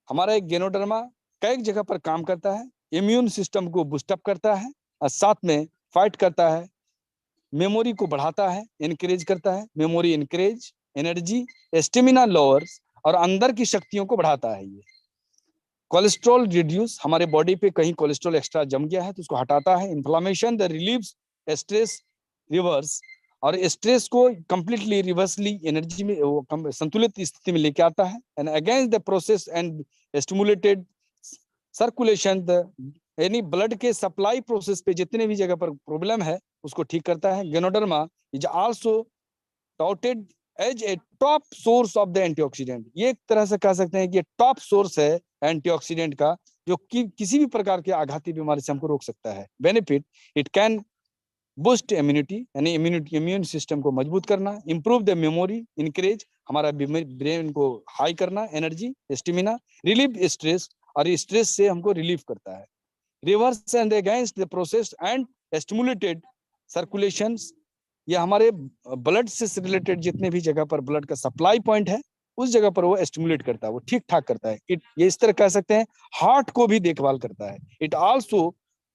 हमारा एक गेनोडर्मा कई जगह पर काम करता है, इम्यून सिस्टम को बूस्टअप करता है और साथ में फाइट करता है, मेमोरी को बढ़ाता है, इनक्रेज करता है, मेमोरी इनक्रेज, एनर्जी, स्टेमिना लोअर्स, और अंदर की शक्तियों को बढ़ाता है। ये कोलेस्ट्रॉल रिड्यूस, हमारे बॉडी पे कहीं कोलेस्ट्रॉल एक्स्ट्रा जम गया है तो उसको हटाता है। Inflammation the relieves stress reverse, और स्ट्रेस को कंप्लीटली रिवर्सली एनर्जी में संतुलित स्थिति में लेके आता है। And against the process and stimulated circulation, यानी ब्लड के सप्लाई प्रोसेस पे जितने भी जगह पर प्रॉब्लम है उसको ठीक करता है। Ganoderma is also touted as a top source of the antioxidant, ये एक तरह से कह सकते हैं कि टॉप सोर्स है एंटीऑक्सीडेंट का, जो कि किसी भी प्रकार के आघाती बीमारी से हमको रोक सकता है। Benefit, it can boost immunity, यानी इम्यून सिस्टम को मजबूत करना, इंप्रूव द मेमोरी, इंक्रेज हमारा ब्रेन को हाई करना, एनर्जी, स्टेमिना, रिलीव स्ट्रेस, और स्ट्रेस से हमको रिलीफ करता है। Reverse and against the process and stimulated circulations, ये हमारे ब्लड से रिलेटेड जितने भी जगह पर ब्लड का सप्लाई पॉइंट है उस जगह पर वो स्टिमुलेट करता है, वो ठीक ठाक करता है। ये इस तरह कह सकते हैं हार्ट को भी देखभाल करता है। It also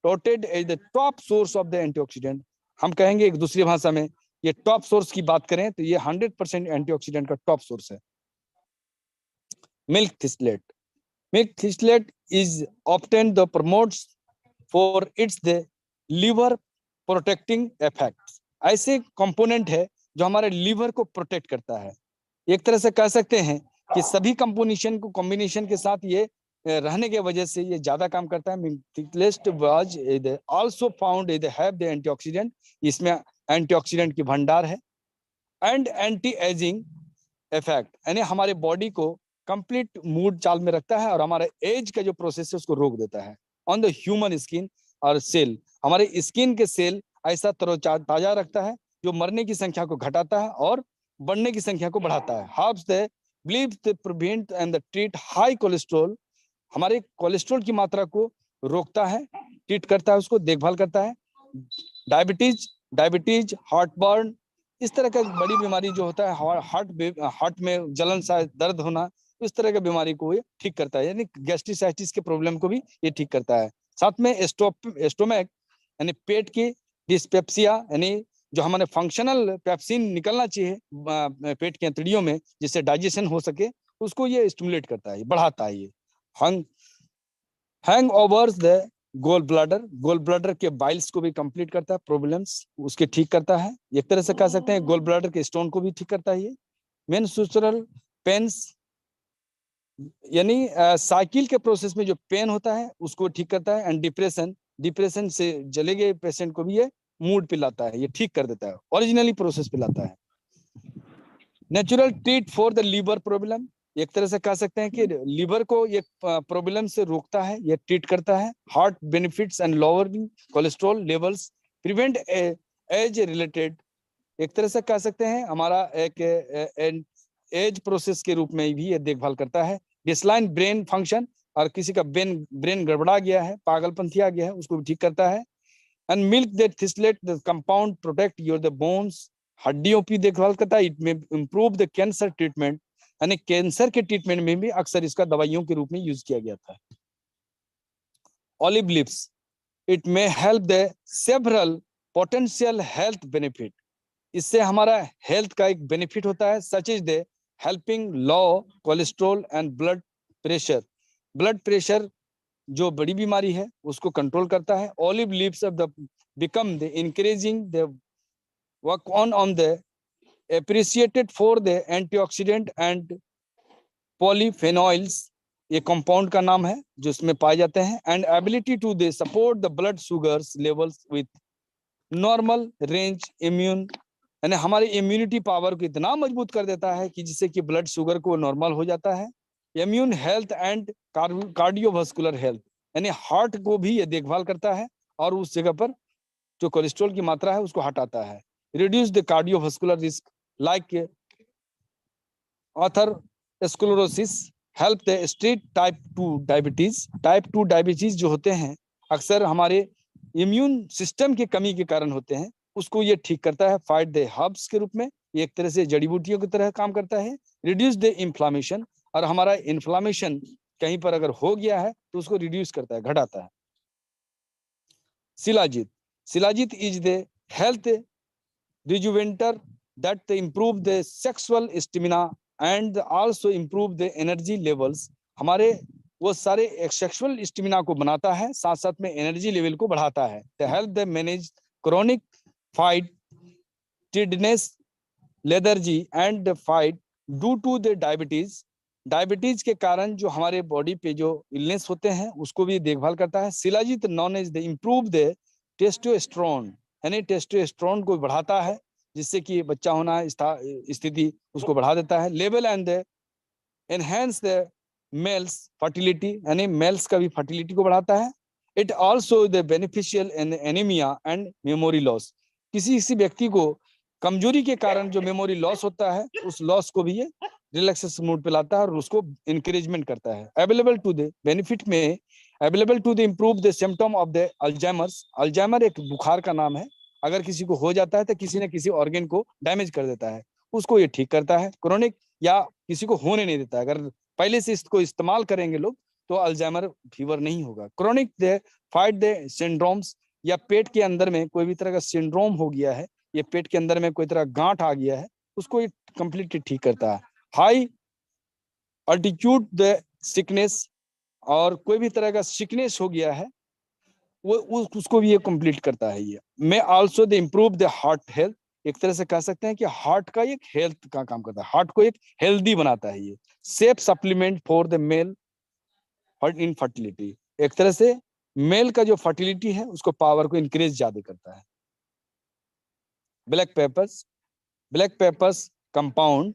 touted as the top source of the antioxidant. हम कहेंगे एक दूसरी भाषा में, ये टॉप सोर्स की बात करें तो ये 100% एंटीऑक्सीडेंट का टॉप सोर्स है। Milk thistle, milk thistle is obtained the promotes for its the liver protecting effects. ऐसे कंपोनेंट है जो हमारे लिवर को प्रोटेक्ट करता है। एक तरह से कह सकते हैं कि सभी कंपोजिशन को कॉम्बिनेशन के साथ ये रहने के वजह से ये ज्यादा काम करता है। Milk was also found have the antioxidant, इसमें एंटीऑक्सीडेंट की भंडार है। एंड एंटी एजिंग इफेक्ट, यानी हमारे बॉडी को कंप्लीट मूड चाल में रखता है और हमारे एज का जो प्रोसेस है उसको रोक देता है। ऑन द ह्यूमन स्किन और सेल, हमारे स्किन के सेल ऐसा तरोताजा रखता है जो मरने की संख्या को घटाता है और बढ़ने की संख्या को बढ़ाता है। Herbs they believe they prevent and the treat high cholesterol, हमारे कोलेस्ट्रॉल की मात्रा को रोकता है, ट्रीट करता है, उसको देखभाल करता है। डायबिटीज, हार्ट बर्न, इस तरह का बड़ी बीमारी जो होता है, हार्ट में जलन सा दर्द होना, इस तरह की बीमारी को ये ठीक करता है, यानी गैस्ट्रिसाइटिस के प्रॉब्लम को भी ये ठीक करता है। साथ में एस्टोमैक यानी पेट की डिस्पेप्सिया, यानी जो हमारे फंक्शनल पेप्सिन निकलना चाहिए पेट के अंतड़ियों में जिससे डाइजेशन हो सके, उसको ये स्टिमुलेट करता है, बढ़ाता है। ये hang overs the gall bladder के बाइल्स को भी कंप्लीट करता है, प्रॉब्लम्स उसके ठीक करता है। एक तरह से कह सकते हैं गोल ब्लैडर के स्टोन को भी ठीक करता है। ये मेंस्ट्रुअल पेन्स, यानी साइकिल के प्रोसेस में जो पेन होता है उसको ठीक करता है। एंड डिप्रेशन से जले गए पेशेंट को भी ये मूड पिलाता है, ये ठीक कर देता है, ओरिजिनली प्रोसेस पिलाता है। Natural treat for the liver problem, एक तरह से कह सकते हैं कि लीवर को ये प्रॉब्लम से रोकता है, ये ट्रीट करता है। Heart benefits and lowering cholesterol levels, prevent age related, एक तरह से कह सकते हैं हमारा एक एज प्रोसेस के रूप में भी ये देखभाल करता है। डिसलाइन ब्रेन फंक्शन, और किसी का ब्रेन गड़बड़ा गया है, पागलपंथी आ गया है, उसको भी ठीक करता है। And milk that thistle the compound protect your the bones, हड्डियों की देखभाल करता है। इट में इम्प्रूव द कैंसर ट्रीटमेंट, यानी कैंसर के ट्रीटमेंट में भी अक्सर इसका दवाइयों के रूप में यूज किया गया था। ऑलिव लीव्स, इट में help the several potential health benefit, इससे हमारा हेल्थ का एक बेनिफिट होता है, such is the helping low cholesterol and blood pressure जो बड़ी बीमारी है उसको कंट्रोल करता है। Olive leaves of the become the increasing the work on the appreciated for the antioxidant and polyphenols, ये कंपाउंड का नाम है जो इसमें पाए जाते हैं। And ability to the support the blood sugars levels with normal range immune, यानी हमारी इम्यूनिटी पावर को इतना मजबूत कर देता है कि जिससे कि ब्लड शुगर को नॉर्मल हो जाता है। Immune health and cardiovascular health, यानी हार्ट को भी ये देखभाल करता है और उस जगह पर जो कोलेस्ट्रॉल की मात्रा है उसको हटाता है। Reduce the cardiovascular risk like atherosclerosis, help the street type 2 diabetes जो होते हैं अक्सर हमारे इम्यून सिस्टम की कमी के कारण होते हैं, उसको ये ठीक करता है। फाइट द हर्ब्स के रूप में ये एक तरह से जड़ी बूटियों की तरह काम करता है। रिड्यूस द इन्फ्लामेशन, और हमारा इन्फ्लामेशन कहीं पर अगर हो गया है तो उसको रिड्यूस करता है, घटाता है। Shilajit is the health rejuvenator that improve the sexual stamina and also improve the energy levels, हमारे वो सारे सेक्सुअल स्टेमिना को बनाता है, साथ साथ में एनर्जी लेवल को बढ़ाता है। The help the manage chronic fight tiredness lethargy and fight due to the diabetes के कारण जो हमारे बॉडी पे जो इलनेस होते हैं उसको भी देखभाल करता है। Shilajit known as the improve the testosterone, यानी टेस्टोस्टेरोन को बढ़ाता है जिससे कि बच्चा होना स्थिति उसको बढ़ा देता है। Level and the enhance the mails fertility, यानी मेल्स का भी फर्टिलिटी को बढ़ाता है। It also the beneficial in anaemia and memory loss, किसी व्यक्ति को कमजोरी के कारण जो मेमोरी लॉस होता है उस लॉस को भी ये रिलैक्सेशन मूड पे लाता है और उसको इंकरेजमेंट करता है। अवेलेबल टू द बेनिफिट में available to the improve the symptom of the Alzheimer's. Alzheimer एक बुखार का नाम है, अगर किसी को हो जाता है तो किसी न किसी ऑर्गन को डैमेज कर देता है, उसको ये ठीक करता है। क्रोनिक या किसी को होने नहीं देता, अगर पहले से इसको इस्तेमाल करेंगे लोग तो अल्जाइमर फीवर नहीं होगा। Chronic the fight the syndromes, या पेट के अंदर में कोई भी तरह का सिंड्रोम हो गया है, ये पेट के अंदर में कोई तरह गांठ आ गया है, उसको ये कंप्लीटली ठीक करता है। हाई अल्टीट्यूड द सिकनेस, और कोई भी तरह का सिकनेस हो गया है वो उसको भी ये कंप्लीट करता है। ये मैं also the improve the heart health, एक तरह से कह सकते हैं कि हार्ट का एक हेल्थ का काम करता है, हार्ट को एक हेल्दी बनाता है। ये safe supplement for the male in fertility, एक तरह से मेल का जो फर्टिलिटी है उसको पावर को इंक्रीज ज्यादा करता है। Black peppers, black peppers compound,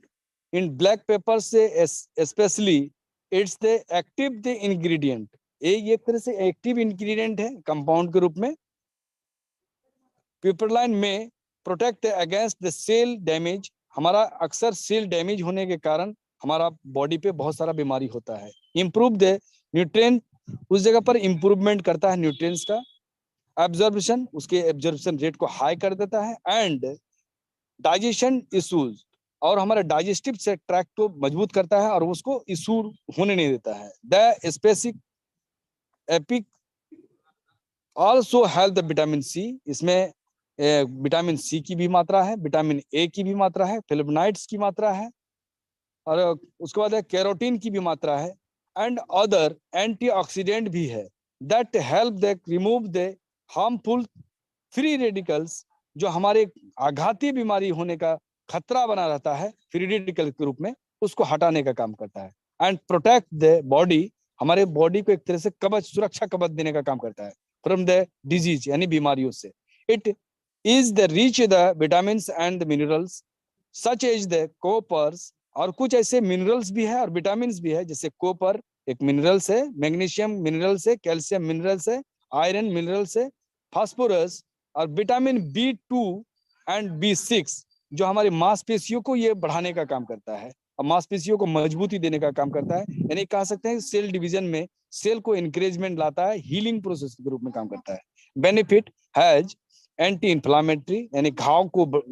इन ब्लैक पेपर से specially it's the active the ingredient, ये एक तरह से एक्टिव इंग्रेडिएंट है कंपाउंड के रूप में। पिपरलाइन में protect against the cell damage, हमारा अक्सर सेल डैमेज होने के कारण हमारा बॉडी पे बहुत सारा बीमारी होता है। इम्प्रूव द न्यूट्रिएंट, उस जगह पर इंप्रूवमेंट करता है न्यूट्रिएंट्स का। एब्जॉर्प्शन, उसके एब्जॉर्प्शन रेट को हाई कर देता है। एंड डाइजेशन इश्यूज, और हमारे डाइजेस्टिव से ट्रैक्ट को मजबूत करता है और उसको इशू होने नहीं देता है। द स्पेसिक एपिक also health the vitamin C, इसमें विटामिन सी की भी मात्रा है, विटामिन ए की भी मात्रा है, फ्लेवोनाइड्स की मात्रा है, और उसके बाद कैरोटीन की भी मात्रा है, एंड अदर एंटीऑक्सीडेंट भी है that help the remove the harmful free radicals, जो हमारे आघाती बीमारी होने का खतरा बना रहता है फ्री रेडिकल के रूप में, उसको हटाने का काम करता है। एंड प्रोटेक्ट द बॉडी, हमारे बॉडी को एक तरह से कवच, सुरक्षा कवच देने का काम करता है फ्रॉम द डिजीज, यानी बीमारियों से। It is the rich the vitamin and the minerals such as the coppers, और कुछ ऐसे मिनरल्स भी है और विटामिन भी है, जैसे कॉपर एक मिनरल्स है, मैग्नीशियम मिनरल्स है, कैल्शियम मिनरल्स है, आयरन मिनरल्स है, फास्फोरस, और विटामिन B2 एंड B6 जो हमारी मांसपेशियों को ये बढ़ाने का काम करता है और मांसपेशियों को मजबूती देने का काम करता है। यानी कह सकते हैं सेल डिवीजन में सेल को इंकरेजमेंट लाता है, हीलिंग प्रोसेस के रूप में काम करता है। बेनिफिट हैज एंटी इंफ्लामेटरी, यानी घाव को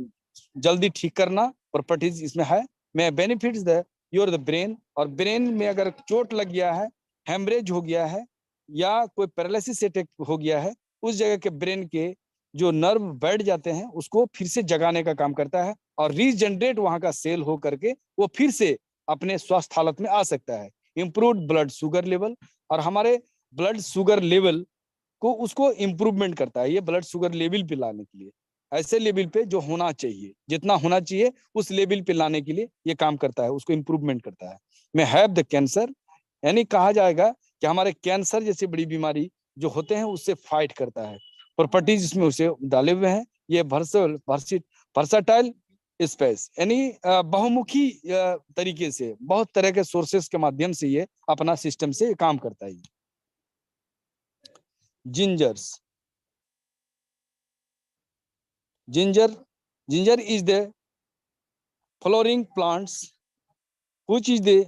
जल्दी ठीक करना प्रॉपर्टीज इसमें है। मैं benefits the your the brain, और ब्रेन में अगर चोट लग गया है, हेमरेज हो गया है, या कोई पैरालिसिस अटैक हो गया है, उस जगह के ब्रेन के जो नर्व बैठ जाते हैं उसको फिर से जगाने का काम करता है, और रीजनरेट वहां का सेल हो करके वो फिर से अपने स्वस्थ हालत में आ सकता है। इम्प्रूव्ड ब्लड शुगर लेवल, और हमारे ब्लड शुगर लेवल को उसको इम्प्रूवमेंट करता है, ये ब्लड शुगर लेवल पे लाने के लिए, ऐसे लेवल पे जो होना चाहिए, जितना होना चाहिए उस लेवल पे लाने के लिए ये काम करता है, उसको इम्प्रूवमेंट करता है। मैं हैव द कैंसर, यानी कहा जाएगा कि हमारे कैंसर जैसी बड़ी बीमारी जो होते हैं उससे फाइट करता है। प्रॉपर्टीज इसमें उसे डाले हुए हैं। ये वर्साटाइल स्पेस, यानी बहुमुखी तरीके से बहुत तरह के सोर्सेस के माध्यम से ये अपना सिस्टम से काम करता है। Gingers, ginger is the flowering plants which is the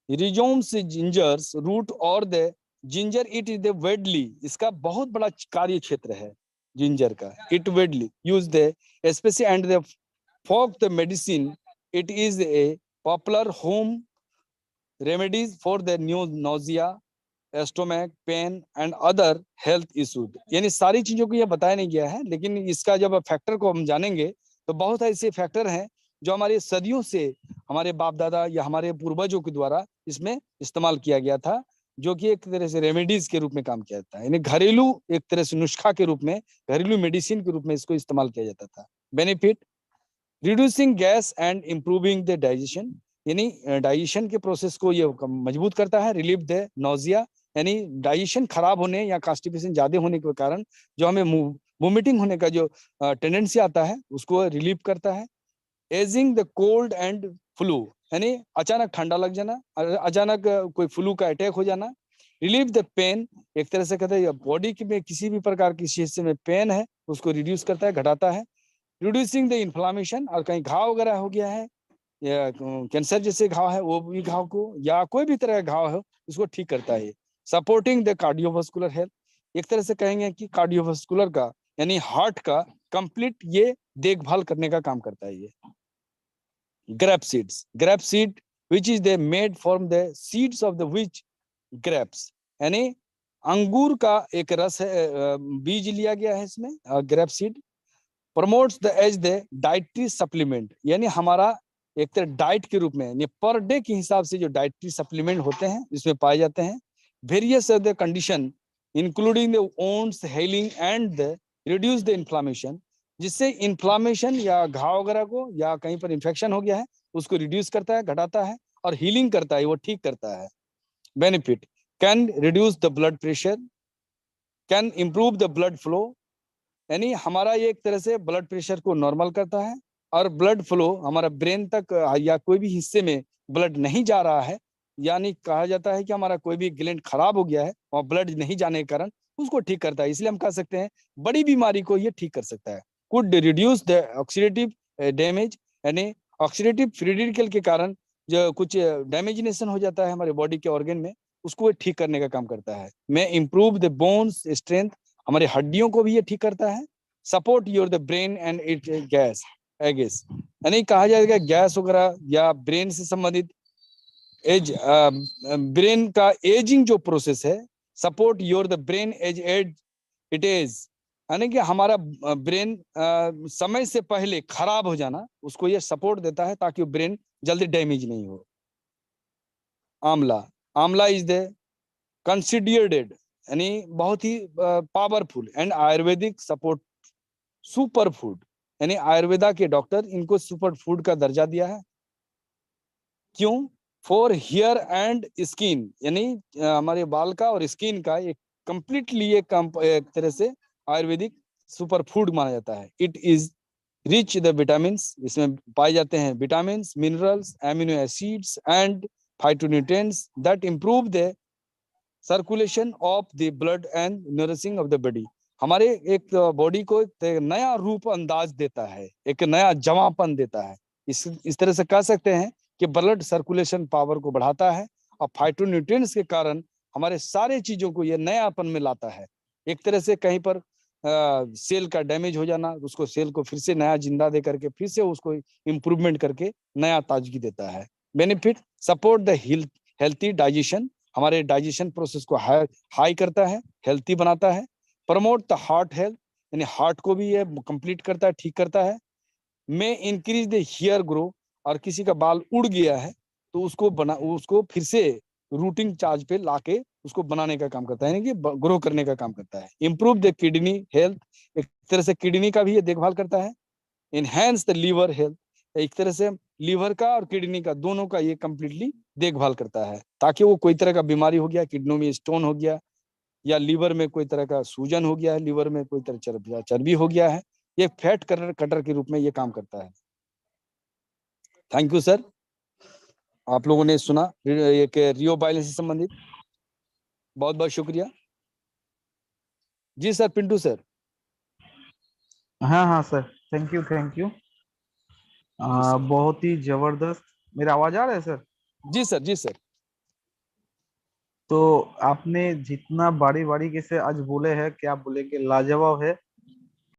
rhizomes ginger's root or the ginger, it is the widely, इसका बहुत बड़ा कार्य क्षेत्र है जिंजर का। it widely use the especially and the folk the medicine, it is a popular home remedies for the nausea, stomach pain and other health issues. यानी सारी चीजों को यह बताया नहीं गया है, लेकिन इसका जब फैक्टर को हम जानेंगे तो बहुत ऐसे फैक्टर हैं जो हमारे सदियों से हमारे बाप दादा या हमारे पूर्वजों के द्वारा इसमें इस्तेमाल किया गया था, जो कि एक तरह से रेमेडीज के रूप में काम किया जाता है, यानी घरेलू एक तरह से नुस्खा के रूप में, घरेलू मेडिसिन के रूप में इसको इस्तेमाल किया जाता था। Benefit reducing gas and improving the digestion, यानी डाइजेशन के प्रोसेस को ये मजबूत करता है। रिलीव द नोजिया, यानी डाइजेशन खराब होने या कॉन्स्टिपेशन ज्यादा होने के कारण जो हमें वोमिटिंग होने का जो टेंडेंसी आता है उसको रिलीव करता है। Ageing the cold and flu, यानी अचानक ठंडा लग जाना, अचानक कोई फ्लू का अटैक हो जाना। रिलीव द पेन, एक तरह से कहते हैं बॉडी में किसी भी प्रकार की हिस्से में पेन है उसको रिड्यूस करता है, घटाता है। रिड्यूसिंग द इन्फ्लामेशन, और कहीं घाव वगैरह हो गया है या कैंसर जैसे घाव है वो भी घाव को, या कोई भी तरह का घाव है उसको ठीक करता है। सपोर्टिंग द कार्डियोवास्कुलर हेल्थ, एक तरह से कहेंगे कि कार्डियोवास्कुलर का यानी हार्ट का कंप्लीट ये देखभाल करने का काम करता है ये। Grape seeds, grape seed which is they made from the seeds of the which grapes, यानी अंगूर का एक रस है, बीज लिया गया है इसमें, grape seed. Promotes the as the dietary supplement, यानी हमारा एक तरह डाइट के रूप में पर डे के हिसाब से जो डाइटरी सप्लीमेंट होते हैं इसमें पाए जाते हैं। Various the condition including the wounds healing and the reduce the inflammation, जिससे इन्फ्लामेशन या घाव वगैरह को या कहीं पर इन्फेक्शन हो गया है उसको रिड्यूस करता है, घटाता है, और हीलिंग करता है, वो ठीक करता है। Benefit, can reduce the blood pressure, can improve the blood flow, यानी हमारा ये एक तरह से ब्लड प्रेशर को नॉर्मल करता है, और ब्लड फ्लो हमारा ब्रेन तक या कोई भी हिस्से में ब्लड नहीं जा रहा है, यानी कहा जाता है कि हमारा कोई भी ग्लैंड खराब हो गया है और ब्लड नहीं जाने के कारण उसको ठीक करता है। इसलिए हम कह सकते हैं बड़ी बीमारी को ये ठीक कर सकता है। Could reduce the oxidative damage, यानी ऑक्सीडेटिव फ्री रेडिकल के कारण जो कुछ डैमेजिनेशन हो जाता है हमारे बॉडी के ऑर्गन में, उसको ठीक करने का काम करता है। में इम्प्रूव द बोन्स स्ट्रेंथ, हमारे हड्डियों को भी ये ठीक करता है। Support your the brain and it gas ages, यानी कहा जाएगा गैस वगैरह या ब्रेन से संबंधित एज, ब्रेन का एजिंग जो प्रोसेस है, support your the brain age as it is, यानी कि हमारा ब्रेन समय से पहले खराब हो जाना उसको ये सपोर्ट देता है ताकि ब्रेन जल्दी डैमेज नहीं हो। आंवला, आंवला इज द कंसिडर्ड, यानी बहुत ही powerful and Ayurvedic support super food, यानी आयुर्वेदा के डॉक्टर इनको सुपर फूड का दर्जा दिया है। क्यों? फॉर हेयर एंड स्किन, यानी हमारे बाल का और स्किन का एक कंप्लीटली एक तरह से आयुर्वेदिक सुपर फूड माना जाता है। It is rich the vitamin, इसमें पाए जाते हैं vitamin, minerals, amino acids and phytonutrients that improve the circulation of the blood and nourishing of the body, हमारे एक बॉडी को एक नया रूप अंदाज देता है, एक नया जवापन देता है। इस तरह से कह सकते हैं कि ब्लड सर्कुलेशन पावर को बढ़ाता है, और फाइटोन्यूट्रिएंट्स के कारण हमारे सारे चीजों को ये नयापन में लाता है। एक तरह से कहीं पर सेल का डैमेज हो जाना, उसको सेल को फिर से नया जिंदा दे करके फिर से उसको इम्प्रूवमेंट करके नया ताजगी देता है। Benefit, support the healthy digestion, हमारे डाइजेशन प्रोसेस को हाई करता है, हेल्थी बनाता है। प्रमोट द हार्ट हेल्थ, यानी हार्ट को भी ये कंप्लीट करता है, ठीक करता है। में इंक्रीज द हेयर ग्रो, और किसी का बाल उड़ गया है तो उसको फिर से रूटिंग चार्ज पे लाके उसको बनाने का काम करता है, यानी कि ग्रो करने का काम करता है। इंप्रूव द किडनी हेल्थ, एक तरह से किडनी का भी ये देखभाल करता है। इनहेंस द लीवर हेल्थ, एक तरह से लीवर का और किडनी का दोनों का ये कंप्लीटली देखभाल करता है, ताकि वो कोई तरह का बीमारी हो गया, किडनी में स्टोन हो गया या लीवर में कोई तरह का सूजन हो गया है, लीवर में कोई तरह चर्बी हो गया है, ये फैट कटर के रूप में ये काम करता है। थैंक यू सर, आप लोगों ने सुना एक रियो बायोलेंस से संबंधित, बहुत बहुत शुक्रिया। जी सर, पिंटू सर। हाँ हाँ sir, thank you thank you. जी सर। बहुत ही जबरदस्त। मेरा आवाज आ रहा है सर? जी सर, जी सर। तो आपने जितना बारी बारी के से आज बोले हैं, क्या बोलेंगे, लाजवाब है।